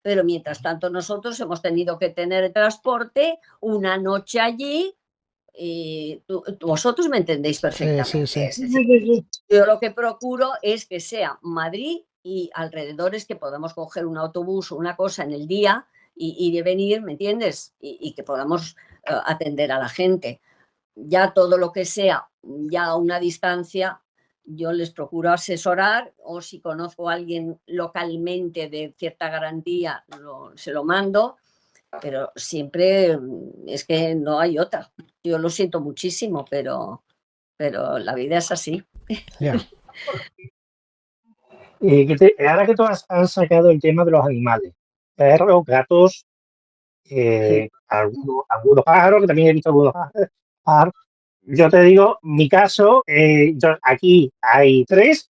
Pero mientras tanto nosotros hemos tenido que tener transporte, una noche allí, y vosotros me entendéis perfectamente. Sí. Yo lo que procuro es que sea Madrid y alrededores, que podamos coger un autobús o una cosa en el día y de venir, ¿me entiendes? Y que podamos atender a la gente. Ya todo lo que sea ya a una distancia, yo les procuro asesorar, o si conozco a alguien localmente de cierta garantía, se lo mando, pero siempre es que no hay otra. Yo lo siento muchísimo, pero la vida es así. Yeah. Ahora que tú has sacado el tema de los animales, perros, gatos, Sí. algunos pájaros, que también he visto algunos pájaros. Yo te digo, mi caso, aquí aquí hay tres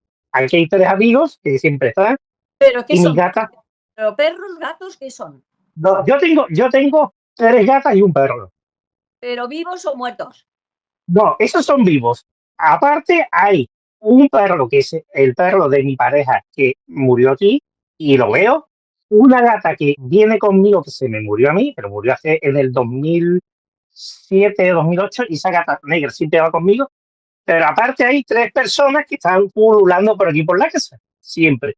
amigos que siempre están, ¿Pero qué y mi son? gata, ¿Pero perros, gatos, qué son? no, yo tengo tres gatas y un perro. ¿Pero vivos o muertos? No, esos son vivos. Aparte, hay un perro que es el perro de mi pareja que murió aquí y lo Sí. veo. Una gata que viene conmigo que se me murió a mí, pero murió en el 2007, 2008, y esa gata negra siempre va conmigo. Pero aparte hay tres personas que están pululando por aquí por la casa, siempre.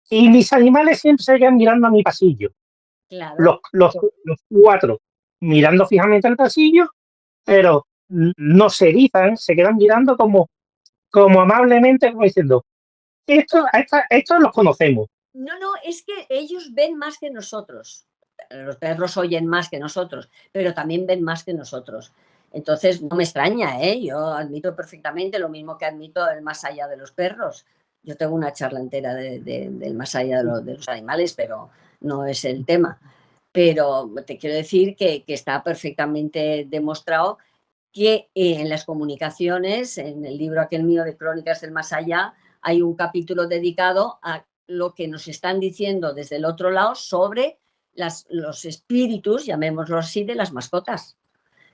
Y mis animales siempre se quedan mirando a mi pasillo. Claro. Los cuatro mirando fijamente al pasillo, pero no se erizan, se quedan mirando como amablemente, como diciendo, estos los conocemos. No, no, es que ellos ven más que nosotros. Los perros oyen más que nosotros, pero también ven más que nosotros. Entonces, no me extraña, ¿eh? Yo admito perfectamente lo mismo que admito el más allá de los perros. Yo tengo una charla entera del más allá de los animales, pero no es el tema. Pero te quiero decir que está perfectamente demostrado que en las comunicaciones, en el libro aquel mío de Crónicas del Más Allá, hay un capítulo dedicado a lo que nos están diciendo desde el otro lado sobre los espíritus, llamémoslo así, de las mascotas,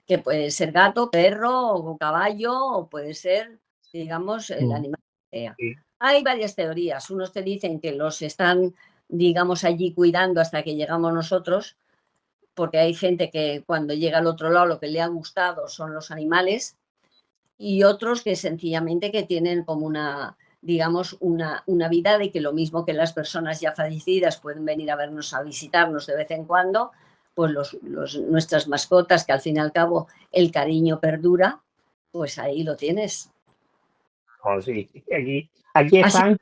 que puede ser gato, perro o caballo, o puede ser, digamos, el animal que sea. Sí. Hay varias teorías. Unos te dicen que los están, digamos, allí cuidando hasta que llegamos nosotros, porque hay gente que cuando llega al otro lado lo que le ha gustado son los animales, y otros que sencillamente que tienen como una, digamos, una vida de que lo mismo que las personas ya fallecidas pueden venir a vernos, a visitarnos de vez en cuando, pues nuestras mascotas, que al fin y al cabo el cariño perdura, pues ahí lo tienes. Oh, sí, aquí Así, están,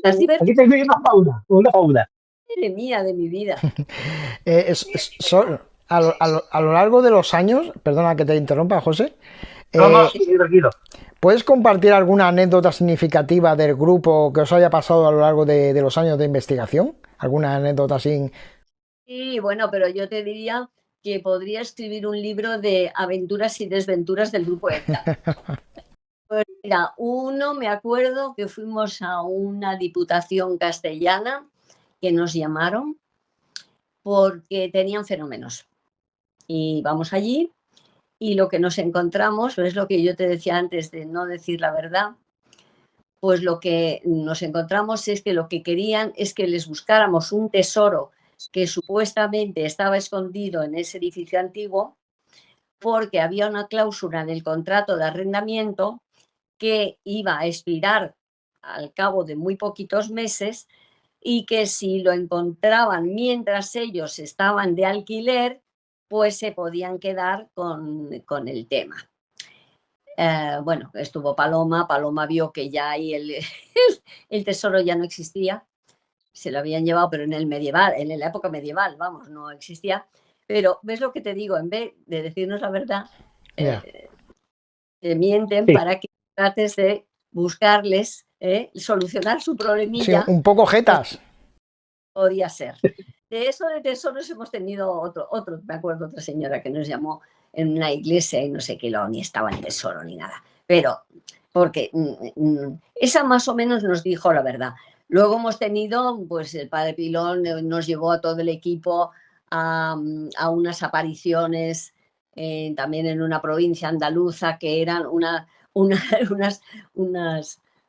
así ver, aquí tengo una fauna. madre mía de mi vida. A lo largo de los años, perdona que te interrumpa, José, No, no, sí, tranquilo. ¿puedes compartir alguna anécdota significativa del grupo que os haya pasado a lo largo de los años de investigación? ¿Alguna anécdota así? Sí, bueno, pero yo te diría que podría escribir un libro de aventuras y desventuras del grupo ETA. Pues mira, uno me acuerdo que fuimos a una diputación castellana que nos llamaron porque tenían fenómenos. Y vamos allí y lo que nos encontramos, es lo que yo te decía antes de no decir la verdad, pues lo que nos encontramos es que lo que querían es que les buscáramos un tesoro que supuestamente estaba escondido en ese edificio antiguo, porque había una cláusula en el contrato de arrendamiento que iba a expirar al cabo de muy poquitos meses, y que si lo encontraban mientras ellos estaban de alquiler, pues se podían quedar con el tema. Bueno, estuvo Paloma vio que ya ahí el tesoro ya no existía, se lo habían llevado, pero en el medieval, en la época medieval, vamos, no existía. Pero ves lo que te digo, en vez de decirnos la verdad, Yeah. te mienten Sí, para que trates de buscarles, solucionar su Sí, problemilla. un poco jetas. Podía ser. De eso de tesoros hemos tenido otro, me acuerdo, otra señora que nos llamó en una iglesia y no sé qué, ni estaba el tesoro ni nada. Pero, porque esa más o menos nos dijo la verdad. Luego hemos tenido, pues el padre Pilón nos llevó a todo el equipo a unas apariciones también en una provincia andaluza que eran unas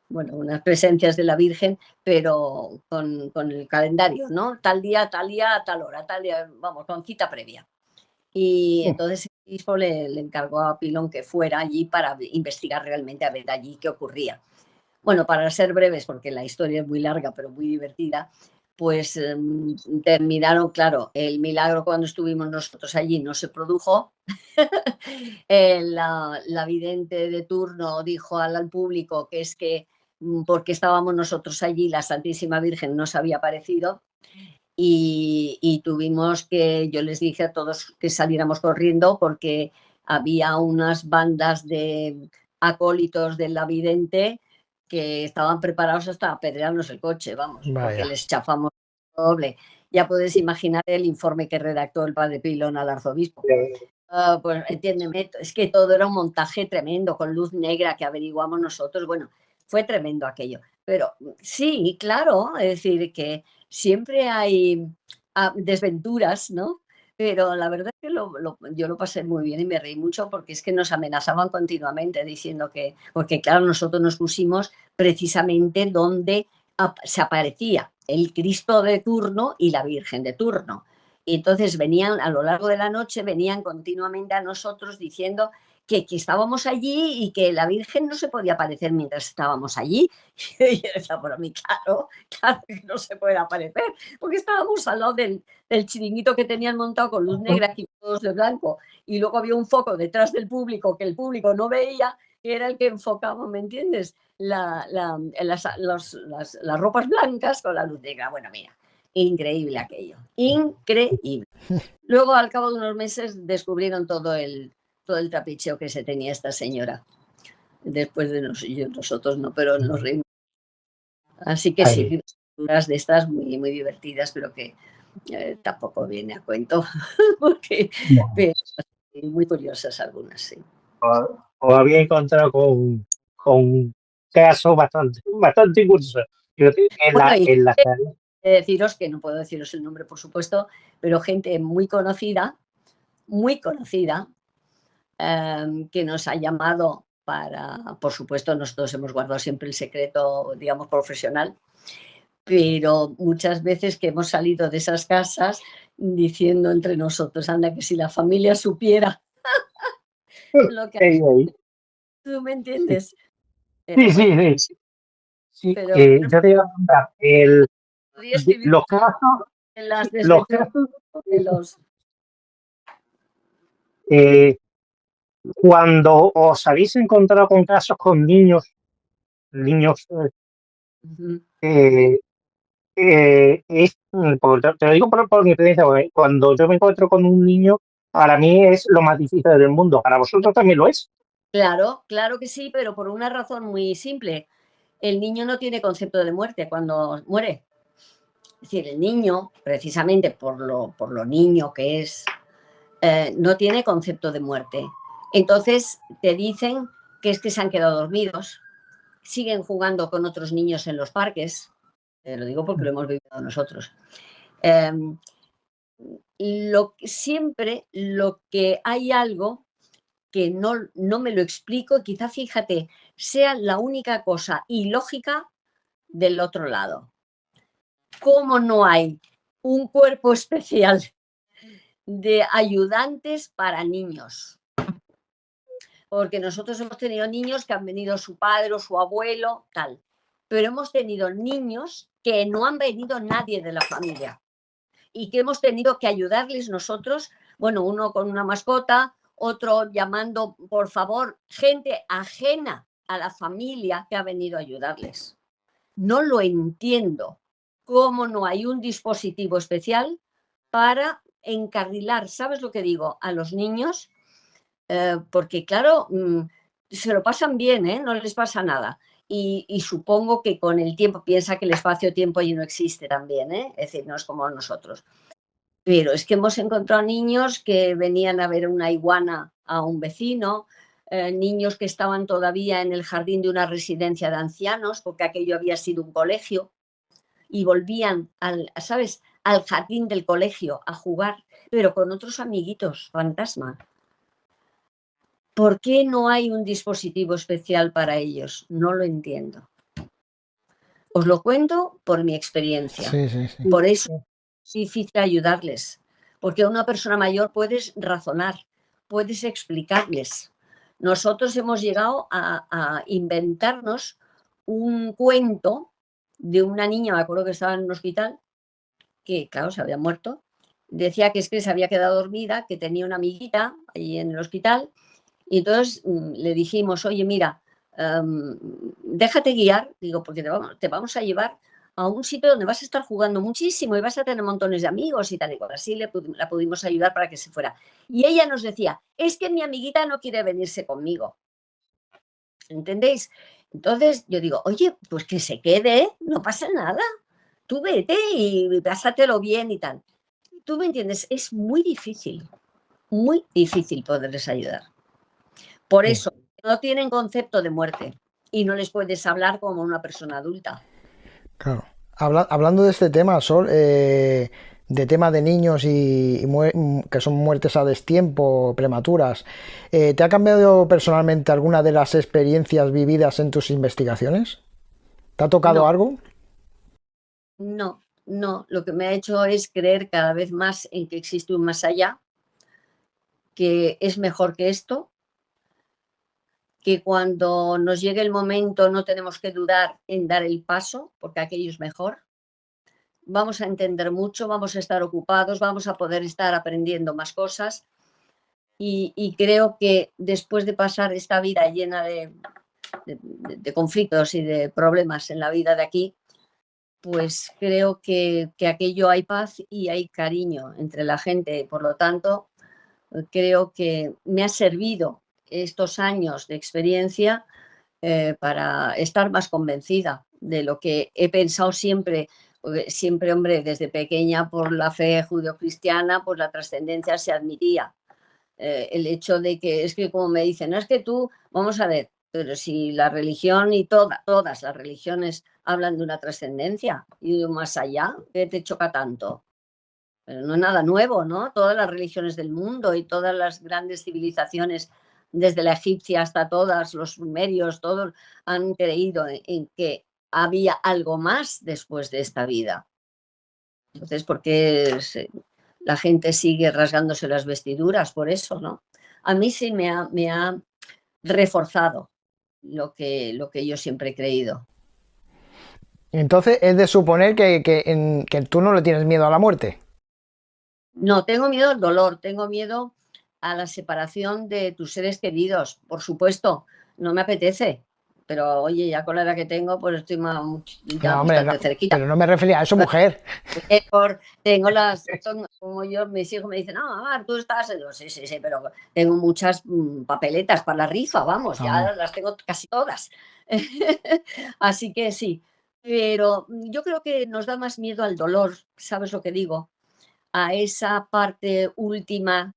unas presencias de la Virgen, pero con el calendario, ¿no? Tal día, tal hora, tal día, vamos, con cita previa. Y entonces el obispo le encargó a Pilón que fuera allí para investigar realmente a ver allí qué ocurría. Bueno, para ser breves, porque la historia es muy larga, pero muy divertida, pues terminaron, claro, el milagro cuando estuvimos nosotros allí no se produjo. La vidente de turno dijo al público que es que porque estábamos nosotros allí, la Santísima Virgen nos había aparecido, y tuvimos que, yo les dije a todos que saliéramos corriendo porque había unas bandas de acólitos de la vidente que estaban preparados hasta apedrearnos el coche, vamos, porque Vaya. les chafamos doble. Ya puedes imaginar el informe que redactó el padre Pilón al arzobispo. Pues entiéndeme, es que todo era un montaje tremendo, con luz negra que averiguamos nosotros. Bueno, fue tremendo aquello. Pero sí, claro, es decir, que siempre hay desventuras, ¿no? Pero la verdad es que yo lo pasé muy bien y me reí mucho porque es que nos amenazaban continuamente diciendo que, porque claro, nosotros nos pusimos precisamente donde se aparecía el Cristo de turno y la Virgen de turno. Y entonces venían a lo largo de la noche, venían continuamente a nosotros diciendo que estábamos allí y que la Virgen no se podía aparecer mientras estábamos allí. Y yo decía, por mí, claro que no se puede aparecer, porque estábamos al lado del chiringuito que tenían montado con luz negra y todos de blanco. Y luego había un foco detrás del público que el público no veía, que era el que enfocaba, ¿me entiendes? Las ropas blancas con la luz negra. Bueno, mira, increíble aquello, increíble. Luego, al cabo de unos meses, descubrieron todo el trapicheo que se tenía esta señora. Después de nosotros no, pero nos reímos. Así que sí, unas de estas muy, muy divertidas, pero que tampoco viene a cuento, porque pero, muy curiosas algunas, sí. Os había encontrado con casos bastante curiosos. Deciros que no puedo deciros el nombre, por supuesto, pero gente muy conocida, que nos ha llamado para, por supuesto, nosotros hemos guardado siempre el secreto, digamos, profesional, pero muchas veces que hemos salido de esas casas diciendo entre nosotros, anda, que si la familia supiera lo que ¿tú me entiendes? Sí. Pero, yo te iba a contar, los casos de los cuando os habéis encontrado con casos con niños te lo digo por mi experiencia, porque cuando yo me encuentro con un niño, para mí es lo más difícil del mundo. ¿Para vosotros también lo es? Claro que sí, pero por una razón muy simple. El niño no tiene concepto de muerte cuando muere. Es decir, el niño, precisamente por lo niño que es, no tiene concepto de muerte. Entonces te dicen que es que se han quedado dormidos, siguen jugando con otros niños en los parques, lo digo porque lo hemos vivido nosotros. Siempre lo que hay algo que no me lo explico, quizá, fíjate, sea la única cosa ilógica del otro lado. ¿Cómo no hay un cuerpo especial de ayudantes para niños? Porque nosotros hemos tenido niños que han venido su padre o su abuelo, tal, pero hemos tenido niños que no han venido nadie de la familia y que hemos tenido que ayudarles nosotros, bueno, uno con una mascota, otro llamando, por favor, gente ajena a la familia que ha venido a ayudarles. No lo entiendo. ¿Cómo no hay un dispositivo especial para encarrilar, ¿sabes lo que digo?, a los niños? Porque, claro, se lo pasan bien, no les pasa nada. Y supongo que con el tiempo, piensa que el espacio-tiempo allí no existe también, es decir, no es como nosotros. Pero es que hemos encontrado niños que venían a ver una iguana a un vecino, niños que estaban todavía en el jardín de una residencia de ancianos, porque aquello había sido un colegio, y volvían al jardín del colegio a jugar, pero con otros amiguitos fantasma. ¿Por qué no hay un dispositivo especial para ellos? No lo entiendo. Os lo cuento por mi experiencia. Sí. Por eso es difícil ayudarles, porque a una persona mayor puedes razonar, puedes explicarles. Nosotros hemos llegado a inventarnos un cuento de una niña, me acuerdo que estaba en un hospital, que claro, se había muerto, decía que es que se había quedado dormida, que tenía una amiguita allí en el hospital, y entonces le dijimos, oye, mira, déjate guiar, digo, porque te vamos a llevar a un sitio donde vas a estar jugando muchísimo y vas a tener montones de amigos y tal y cual. Así la pudimos ayudar para que se fuera. Y ella nos decía, es que mi amiguita no quiere venirse conmigo. ¿Entendéis? Entonces yo digo, oye, pues que se quede, no pasa nada. tú vete y pásatelo bien y tal. Tú me entiendes, es muy difícil poderles ayudar. Por eso, no tienen concepto de muerte y no les puedes hablar como una persona adulta. Claro. Hablando de este tema, Sol, de tema de niños que son muertes a destiempo, prematuras, ¿te ha cambiado personalmente alguna de las experiencias vividas en tus investigaciones? ¿Te ha tocado No. algo? No, lo que me ha hecho es creer cada vez más en que existe un más allá, que es mejor que esto, que cuando nos llegue el momento no tenemos que dudar en dar el paso, porque aquello es mejor. Vamos a entender mucho, vamos a estar ocupados, vamos a poder estar aprendiendo más cosas y creo que después de pasar esta vida llena de conflictos y de problemas en la vida de aquí, pues creo que aquello hay paz y hay cariño entre la gente. Por lo tanto, creo que me ha servido estos años de experiencia para estar más convencida de lo que he pensado siempre. Siempre, hombre, desde pequeña por la fe judeocristiana, pues la trascendencia se admitía. El hecho de que, es que como me dicen, no es que tú, vamos a ver, pero si la religión y todas las religiones hablan de una trascendencia y de un más allá, ¿qué te choca tanto? Pero no es nada nuevo, ¿no? Todas las religiones del mundo y todas las grandes civilizaciones, desde la egipcia hasta todas, los sumerios, todos han creído en que había algo más después de esta vida. Entonces, ¿por qué la gente sigue rasgándose las vestiduras por eso, ¿no? A mí sí me ha reforzado lo que yo siempre he creído. Entonces es de suponer que tú no le tienes miedo a la muerte. No, tengo miedo al dolor, tengo miedo a la separación de tus seres queridos, por supuesto, no me apetece, pero oye, ya con la edad que tengo, pues estoy ya No, hombre, bastante cerquita. pero no me refería a eso, mujer. Tengo como yo, mis hijos me dicen, no, mamá, tú estás, digo, sí, pero tengo muchas papeletas para la rifa, vamos, ya las tengo casi todas. Así que sí, pero yo creo que nos da más miedo al dolor, ¿sabes lo que digo? A esa parte última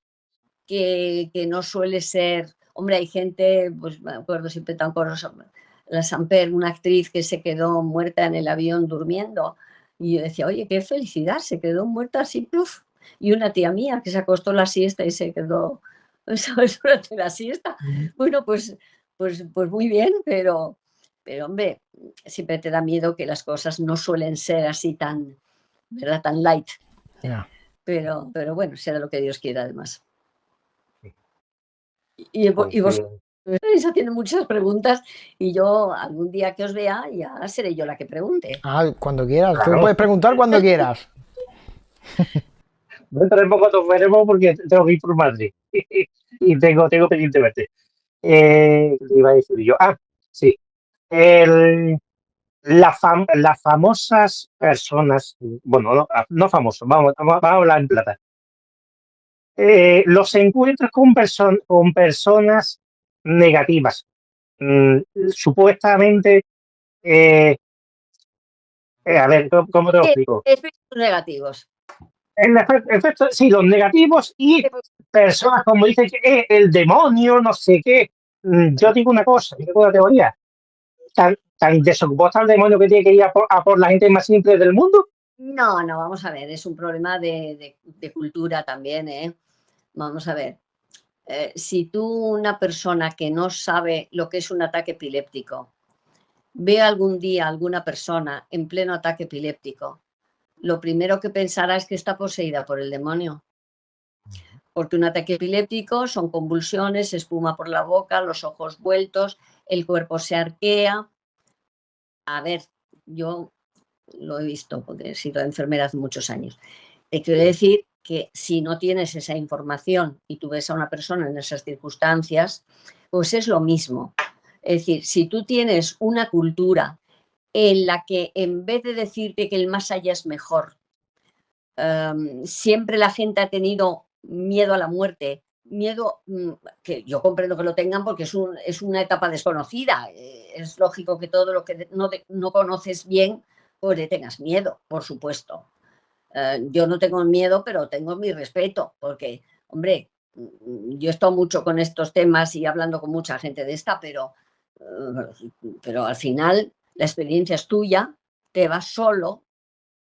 que no suele ser. Hombre, hay gente, pues me acuerdo siempre tan con la Samper, una actriz que se quedó muerta en el avión durmiendo. Y yo decía, oye, qué felicidad, se quedó muerta así, pluf. Y una tía mía que se acostó la siesta y se quedó, ¿sabes?, durante la siesta. Bueno, pues muy bien, pero hombre, siempre te da miedo que las cosas no suelen ser así tan, ¿verdad?, tan light. Yeah. Pero bueno, será lo que Dios quiera, además. Y vos eso tiene muchas preguntas y yo algún día que os vea ya seré yo la que pregunte. Cuando quieras, Claro. tú puedes preguntar cuando quieras. Dentro de poco nos veremos porque tengo que ir por Madrid y tengo pendiente verte. Iba a decir yo. Sí. Las famosas personas, bueno, no famosos, vamos a hablar en plata. Los encuentros con personas negativas, supuestamente, a ver, ¿cómo te lo explico? Efectos negativos. En efecto, sí, los negativos y personas como dicen que el demonio, no sé qué. Yo digo una cosa, yo tengo una teoría. ¿Tan desocupado está el demonio que tiene que ir a por la gente más simple del mundo? No, vamos a ver, es un problema de cultura también, ¿eh? Vamos a ver. Si tú, una persona que no sabe lo que es un ataque epiléptico, ve algún día a alguna persona en pleno ataque epiléptico, lo primero que pensará es que está poseída por el demonio. Porque un ataque epiléptico son convulsiones, espuma por la boca, los ojos vueltos, el cuerpo se arquea. A ver, yo lo he visto porque he sido enfermera hace muchos años. Te quiero decir que si no tienes esa información y tú ves a una persona en esas circunstancias, pues es lo mismo. Es decir, si tú tienes una cultura en la que en vez de decirte que el más allá es mejor, siempre la gente ha tenido miedo a la muerte, miedo que yo comprendo que lo tengan porque es una etapa desconocida. Es lógico que todo lo que no conoces bien, o le tengas miedo, por supuesto. Yo no tengo miedo, pero tengo mi respeto, porque, hombre, yo he estado mucho con estos temas y hablando con mucha gente de esta, pero al final la experiencia es tuya, te vas solo,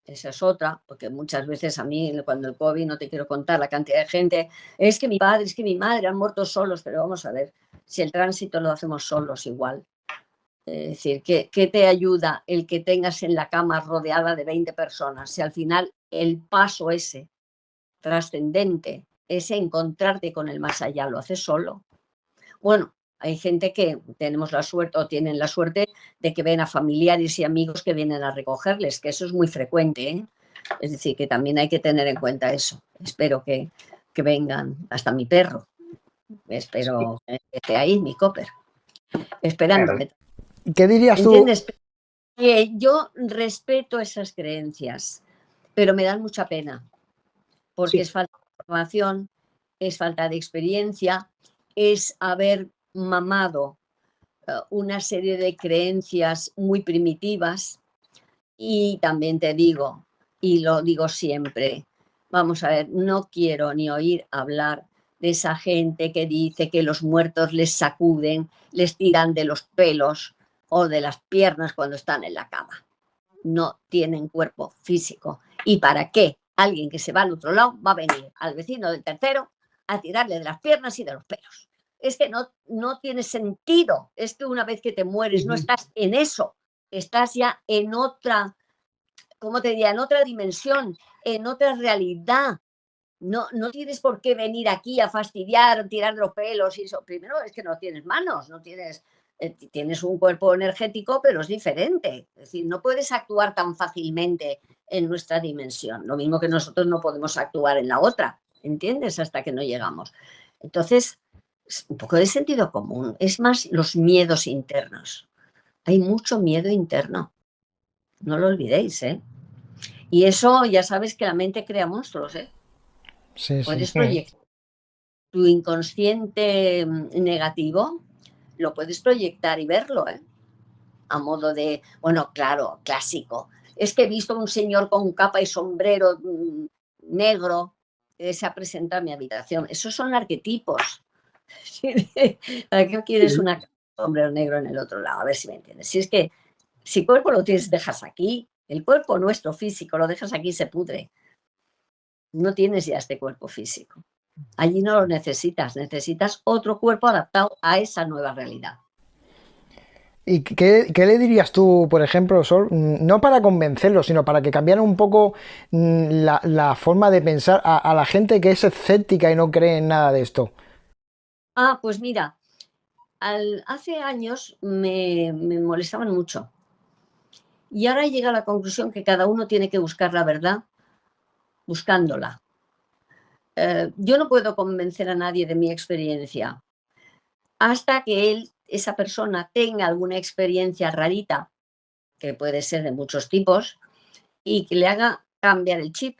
esa es otra, porque muchas veces a mí, cuando el COVID, no te quiero contar la cantidad de gente, es que mi padre, es que mi madre han muerto solos, pero vamos a ver, si el tránsito lo hacemos solos igual. Es decir, ¿qué te ayuda el que tengas en la cama rodeada de 20 personas? Si al final el paso ese trascendente, ese encontrarte con el más allá, lo haces solo. Bueno, hay gente que tenemos la suerte o tienen la suerte de que ven a familiares y amigos que vienen a recogerles, que eso es muy frecuente, ¿eh? Es decir, que también hay que tener en cuenta eso. Espero que vengan, hasta mi perro. Espero que esté ahí, mi Copper, esperándome. ¿Qué dirías tú? ¿Entiendes? Yo respeto esas creencias, pero me dan mucha pena, porque es falta de información, es falta de experiencia, es haber mamado una serie de creencias muy primitivas. Y también te digo, y lo digo siempre, vamos a ver, no quiero ni oír hablar de esa gente que dice que los muertos les sacuden, les tiran de los pelos o de las piernas cuando están en la cama. No tienen cuerpo físico. ¿Y para qué alguien que se va al otro lado va a venir al vecino del tercero a tirarle de las piernas y de los pelos? Es que no tiene sentido. Es que una vez que te mueres no estás en eso. Estás ya en otra, ¿cómo te diría? En otra dimensión, en otra realidad. No tienes por qué venir aquí a fastidiar, tirar los pelos y eso. Primero es que no tienes manos, no tienes, tienes un cuerpo energético, pero es diferente. Es decir, no puedes actuar tan fácilmente en nuestra dimensión. Lo mismo que nosotros no podemos actuar en la otra, ¿entiendes? Hasta que no llegamos. Entonces, es un poco de sentido común. Es más los miedos internos. Hay mucho miedo interno. No lo olvidéis, ¿eh? Y eso ya sabes que la mente crea monstruos, ¿eh? Sí, Puedes sí. proyectar tu inconsciente negativo, lo puedes proyectar y verlo, ¿eh? A modo de, bueno, claro, clásico. Es que he visto a un señor con capa y sombrero negro que se ha presentado en mi habitación. Esos son arquetipos. ¿Para qué quieres una capa y sombrero negro en el otro lado? A ver si me entiendes. Si es que, si el cuerpo lo tienes, dejas aquí. El cuerpo nuestro físico lo dejas aquí y se pudre. No tienes ya este cuerpo físico. Allí no lo necesitas, necesitas otro cuerpo adaptado a esa nueva realidad. ¿Y qué le dirías tú, por ejemplo, Sol, no para convencerlo, sino para que cambiara un poco la forma de pensar a la gente que es escéptica y no cree en nada de esto? Ah, pues mira, hace años me molestaban mucho. Y ahora llega a la conclusión que cada uno tiene que buscar la verdad buscándola. Yo no puedo convencer a nadie de mi experiencia hasta que esa persona tenga alguna experiencia rarita, que puede ser de muchos tipos, y que le haga cambiar el chip.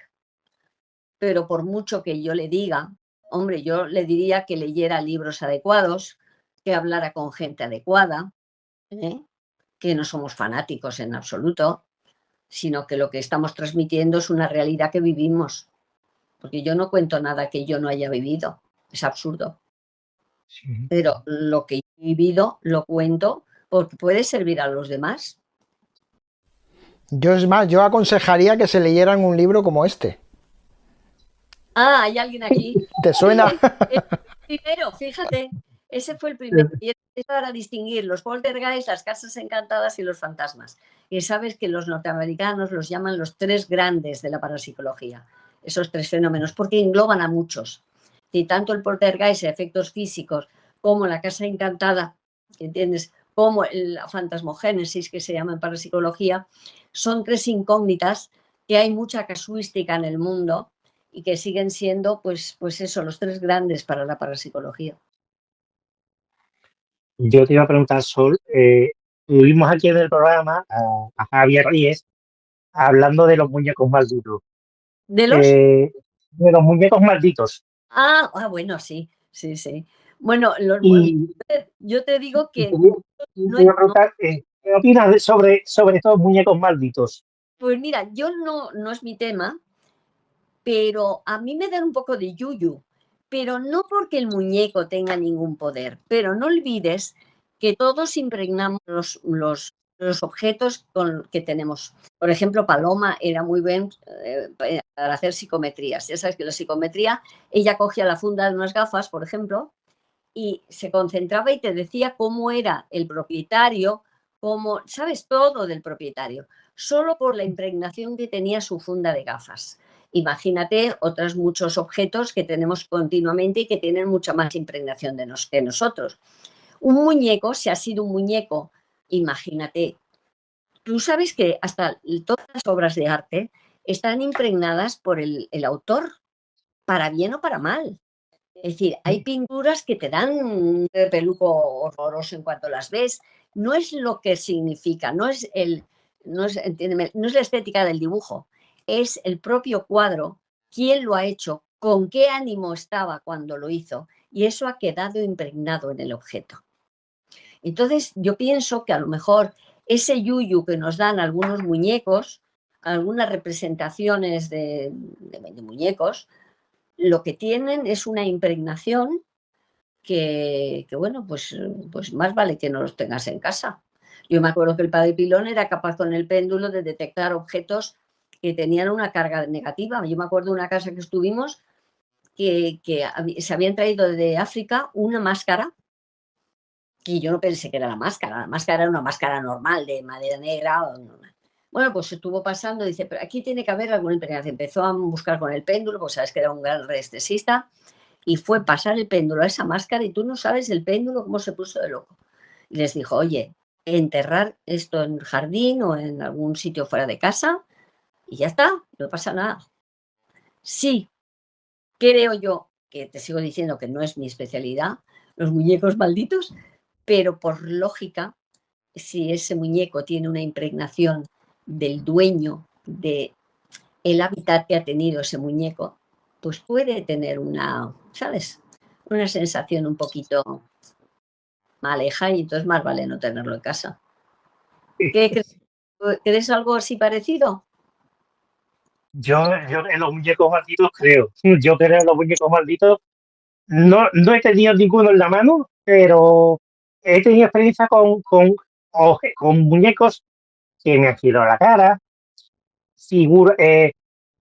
Pero por mucho que yo le diga, hombre, yo le diría que leyera libros adecuados, que hablara con gente adecuada, ¿eh? Que no somos fanáticos en absoluto, sino que lo que estamos transmitiendo es una realidad que vivimos. Porque yo no cuento nada que yo no haya vivido, es absurdo. Sí. Pero lo que he vivido lo cuento porque puede servir a los demás. Yo aconsejaría que se leyeran un libro como este. Ah, hay alguien aquí. ¿Te suena? Primero, fíjate, ese fue el primero. Y es para distinguir los poltergeists, las casas encantadas y los fantasmas. Y sabes que los norteamericanos los llaman los 3 grandes de la parapsicología. Esos 3 fenómenos, porque engloban a muchos. Y tanto el poltergeist, efectos físicos, como la casa encantada, ¿entiendes? Como la fantasmogénesis, que se llama en parapsicología, son 3 incógnitas que hay mucha casuística en el mundo y que siguen siendo, pues eso, los 3 grandes para la parapsicología. Yo te iba a preguntar, Sol, tuvimos aquí en el programa a Javier Ríez hablando de los muñecos malditos. ¿De los? De los muñecos malditos. Bueno, sí. Bueno, yo te digo que... ¿Qué opinas sobre estos muñecos malditos? Pues mira, yo no es mi tema, pero a mí me dan un poco de yuyu, pero no porque el muñeco tenga ningún poder, pero no olvides que todos impregnamos los objetos que tenemos. Por ejemplo, Paloma era muy bien para hacer psicometrías. Ya sabes que la psicometría, ella cogía la funda de unas gafas, por ejemplo, y se concentraba y te decía cómo era el propietario, cómo, sabes todo del propietario, solo por la impregnación que tenía su funda de gafas. Imagínate otros muchos objetos que tenemos continuamente y que tienen mucha más impregnación que nosotros. Un muñeco, si ha sido un muñeco, imagínate, tú sabes que hasta todas las obras de arte están impregnadas por el autor, para bien o para mal. Es decir, hay pinturas que te dan un peluco horroroso en cuanto las ves. No es lo que significa, entiéndeme, no es la estética del dibujo, es el propio cuadro, quién lo ha hecho, con qué ánimo estaba cuando lo hizo, y eso ha quedado impregnado en el objeto. Entonces, yo pienso que a lo mejor ese yuyu que nos dan algunos muñecos, algunas representaciones de muñecos, lo que tienen es una impregnación que bueno, pues más vale que no los tengas en casa. Yo me acuerdo que el padre Pilón era capaz con el péndulo de detectar objetos que tenían una carga negativa. Yo me acuerdo de una casa que estuvimos que se habían traído de África una máscara que yo no pensé que era la máscara era una máscara normal de madera negra. Bueno, pues estuvo pasando, dice, pero aquí tiene que haber alguna impregnación. Empezó a buscar con el péndulo, pues sabes que era un gran radiestesista, y fue pasar el péndulo a esa máscara y tú no sabes el péndulo cómo se puso de loco. Y les dijo, oye, enterrar esto en el jardín o en algún sitio fuera de casa y ya está, no pasa nada. Sí, creo yo, que te sigo diciendo que no es mi especialidad, los muñecos malditos, pero por lógica, si ese muñeco tiene una impregnación del dueño, de el hábitat que ha tenido ese muñeco, pues puede tener una, ¿sabes? Una sensación un poquito maleja y entonces más vale no tenerlo en casa. ¿Qué crees? ¿Crees algo así parecido? Yo en los muñecos malditos creo. Yo creo en los muñecos malditos. No he tenido ninguno en la mano, pero he tenido experiencia con muñecos que me han girado la cara.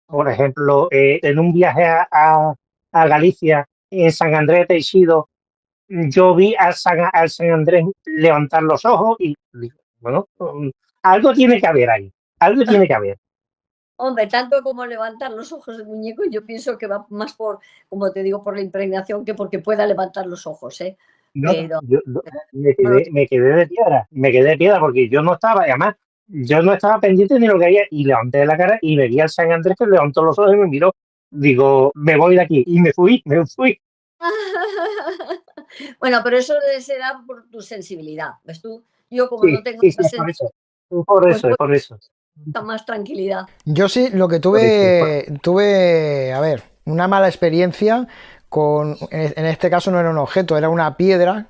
Por ejemplo, en un viaje a Galicia, en San Andrés de Teixido, yo vi al San Andrés levantar los ojos y digo, bueno, algo tiene que haber ahí, algo tiene que haber. Hombre, tanto como levantar los ojos del muñeco, yo pienso que va más por, como te digo, por la impregnación que porque pueda levantar los ojos, ¿eh? No, Pero me quedé de piedra porque yo no estaba, además, yo no estaba pendiente ni lo que había, y levanté la cara y veía al San Andrés que levantó los ojos y me miró. Digo, me voy de aquí. Y me fui. bueno, pero eso será por tu sensibilidad, ¿ves tú? Yo como no Sí, tengo sí, esa por sensibilidad, eso. Por pues eso, por eso. más tranquilidad. Yo sí, lo que Por eso. tuve, a ver, una mala experiencia con, en este caso no era un objeto, era una piedra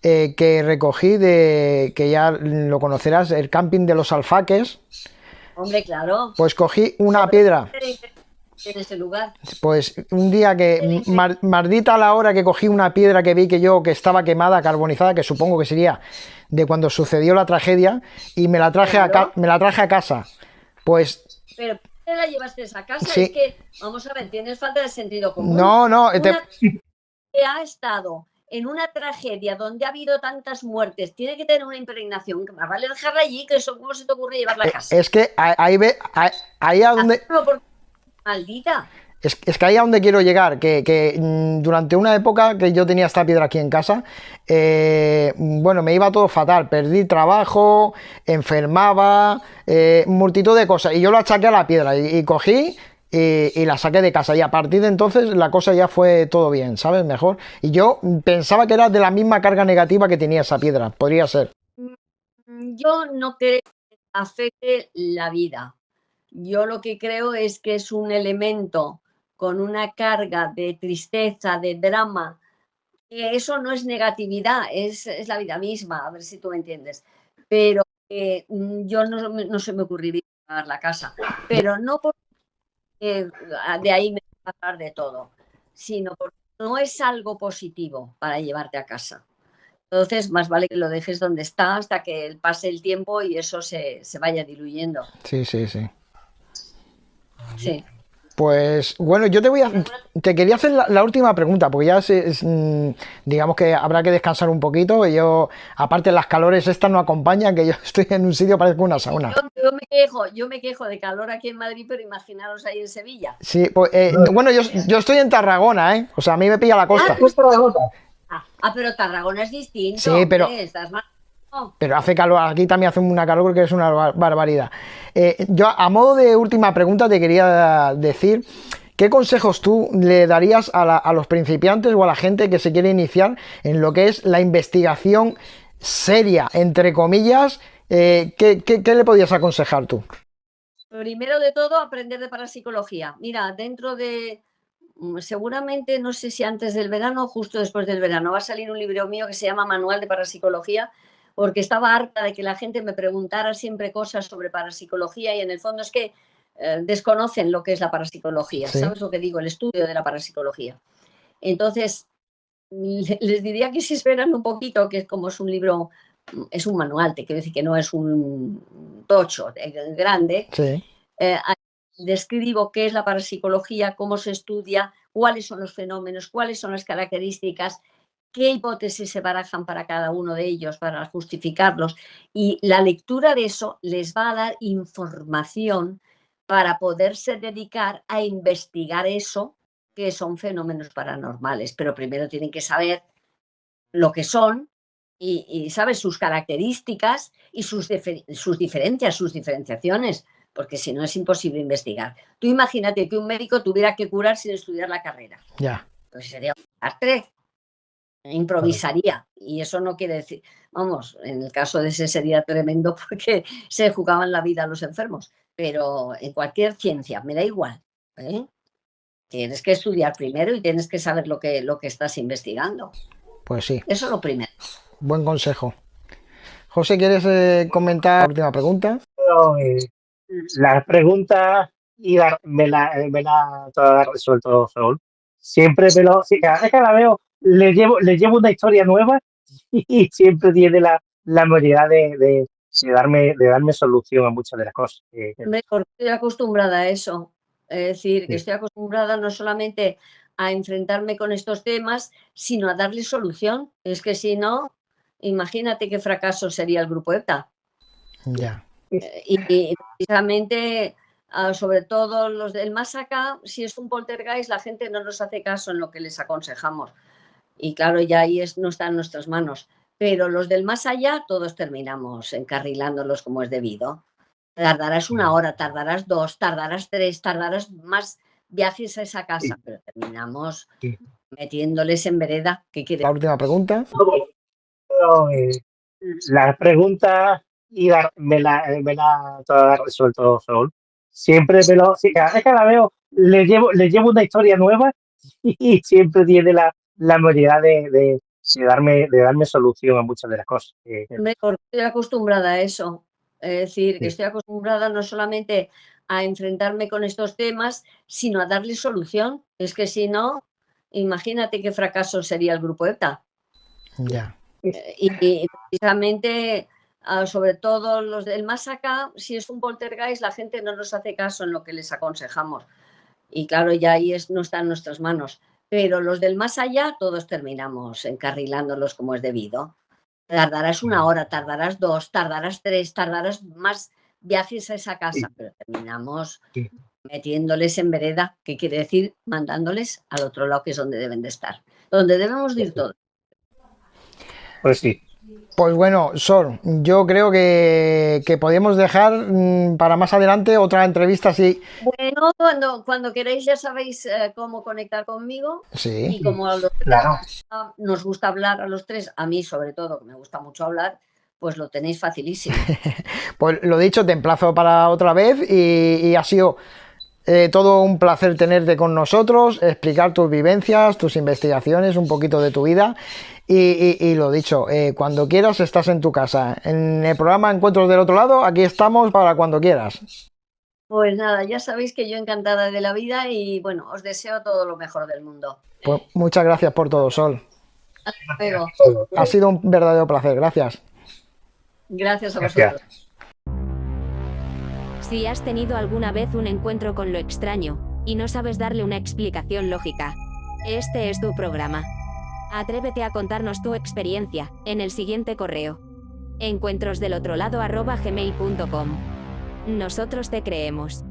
que recogí que ya lo conocerás, el camping de los Alfaques. Hombre, claro. Pues cogí una piedra. En ese lugar. Pues un día que, maldita la hora que cogí una piedra que vi que estaba quemada, carbonizada, que supongo que sería de cuando sucedió la tragedia, y me la traje, me la traje a casa. Pues... Pero ¿te la llevaste a casa? Sí. Es que, vamos a ver, tienes falta de sentido común. No, que ha estado en una tragedia donde ha habido tantas muertes, tiene que tener una impregnación, que más vale dejarla allí, que eso, ¿cómo se te ocurre llevarla a casa? Es que ahí a donde... Maldita. Es que ahí a donde quiero llegar, que durante una época que yo tenía esta piedra aquí en casa, bueno, me iba todo fatal, perdí trabajo, enfermaba, multitud de cosas, y yo lo achaqué a la piedra, y cogí y la saqué de casa, y a partir de entonces la cosa ya fue todo bien, ¿sabes? Mejor. Y yo pensaba que era de la misma carga negativa que tenía esa piedra, podría ser. Yo no creo que afecte la vida. Yo lo que creo es que es un elemento con una carga de tristeza, de drama, que eso no es negatividad, es la vida misma, a ver si tú me entiendes. Pero yo no se me ocurriría pagar la casa, pero no porque de ahí me voy a pagar de todo, sino porque no es algo positivo para llevarte a casa. Entonces, más vale que lo dejes donde está hasta que pase el tiempo y eso se vaya diluyendo. Sí, sí, sí. Sí. Pues bueno, yo te quería hacer la última pregunta, porque ya digamos que habrá que descansar un poquito. Yo, aparte las calores estas no acompañan, que yo estoy en un sitio parezco una sauna. Yo me quejo de calor aquí en Madrid, pero imaginaros ahí en Sevilla. Sí, pues, bueno, yo estoy en Tarragona, ¿eh? O sea, a mí me pilla la costa. Pero Tarragona es distinto. Sí, pero estás más... Pero hace calor, aquí también hace una calor que es una barbaridad. Yo, a modo de última pregunta, te quería decir, ¿qué consejos tú le darías a los principiantes o a la gente que se quiere iniciar en lo que es la investigación seria, entre comillas? ¿Qué le podrías aconsejar tú? Primero de todo, aprender de parapsicología. Mira, seguramente, no sé si antes del verano o justo después del verano, va a salir un libro mío que se llama Manual de Parapsicología, porque estaba harta de que la gente me preguntara siempre cosas sobre parapsicología y en el fondo es que desconocen lo que es la parapsicología, Sí. ¿sabes lo que digo? El estudio de la parapsicología. Entonces, les diría que se esperan un poquito, que como es un libro, es un manual, te quiero decir que no es un tocho grande. Sí. Describo qué es la parapsicología, cómo se estudia, cuáles son los fenómenos, cuáles son las características, qué hipótesis se barajan para cada uno de ellos, para justificarlos. Y la lectura de eso les va a dar información para poderse dedicar a investigar eso, que son fenómenos paranormales. Pero primero tienen que saber lo que son y ¿sabes? Sus características y sus diferencias, sus diferenciaciones, porque si no es imposible investigar. Tú imagínate que un médico tuviera que curar sin estudiar la carrera. Ya. Pues sería un desastre. Improvisaría, y eso no quiere decir, vamos, en el caso de ese sería tremendo porque se jugaban la vida a los enfermos, pero en cualquier ciencia, me da igual, ¿eh? Tienes que estudiar primero y tienes que saber lo que estás investigando. Pues sí. Eso es lo primero. Buen consejo. José, ¿quieres comentar la última pregunta? Las preguntas me la todas resuelto Sol. Siempre cada vez que la veo, le llevo una historia nueva y siempre tiene la manera de darme solución a muchas de las cosas. Porque estoy acostumbrada a eso. Es decir, que estoy acostumbrada no solamente a enfrentarme con estos temas, sino a darle solución. Es que si no, imagínate qué fracaso sería el grupo ETA. Ya. Y precisamente, sobre todo los del más acá, si es un poltergeist, la gente no nos hace caso en lo que les aconsejamos. Y claro, ya ahí no está en nuestras manos. Pero los del más allá, todos terminamos encarrilándolos como es debido. Tardarás 1 hora, tardarás 2, tardarás 3, tardarás más viajes a esa casa, pero terminamos metiéndoles en vereda. ¿Qué quieres? La última pregunta. Las preguntas me la todas resuelto Sol. Siempre cada vez que la veo, le llevo una historia nueva y siempre tiene la manera de darme solución a muchas de las cosas. Porque estoy acostumbrada a eso. Es decir, que estoy acostumbrada no solamente a enfrentarme con estos temas, sino a darle solución. Es que si no, imagínate qué fracaso sería el grupo ETA. Ya. Y precisamente, sobre todo los del más acá, si es un poltergeist, la gente no nos hace caso en lo que les aconsejamos. Y claro, ya ahí no está en nuestras manos. Pero los del más allá, todos terminamos encarrilándolos como es debido. Tardarás 1 hora, tardarás 2, tardarás 3, tardarás más viajes a esa casa, pero terminamos metiéndoles en vereda, que quiere decir mandándoles al otro lado, que es donde deben de estar, donde debemos de ir todos. Pues sí. Pues bueno, Sor, yo creo que podemos dejar para más adelante otra entrevista así. Bueno, cuando queráis ya sabéis cómo conectar conmigo. Sí. Y como Claro. nos gusta hablar a los tres, a mí sobre todo, que me gusta mucho hablar, pues lo tenéis facilísimo. Pues lo dicho, te emplazo para otra vez y ha sido todo un placer tenerte con nosotros, explicar tus vivencias, tus investigaciones, un poquito de tu vida. Y lo dicho, cuando quieras estás en tu casa. En el programa Encuentros del Otro Lado, aquí estamos para cuando quieras. Pues nada, ya sabéis que yo encantada de la vida y bueno, os deseo todo lo mejor del mundo. Pues muchas gracias por todo, Sol. Luego, Ha sido un verdadero placer. Gracias. gracias a Gracias. vosotros. Si has tenido alguna vez un encuentro con lo extraño y no sabes darle una explicación lógica, este es tu programa. Atrévete a contarnos tu experiencia en el siguiente correo: encuentrosdelotrolado@gmail.com. Nosotros te creemos.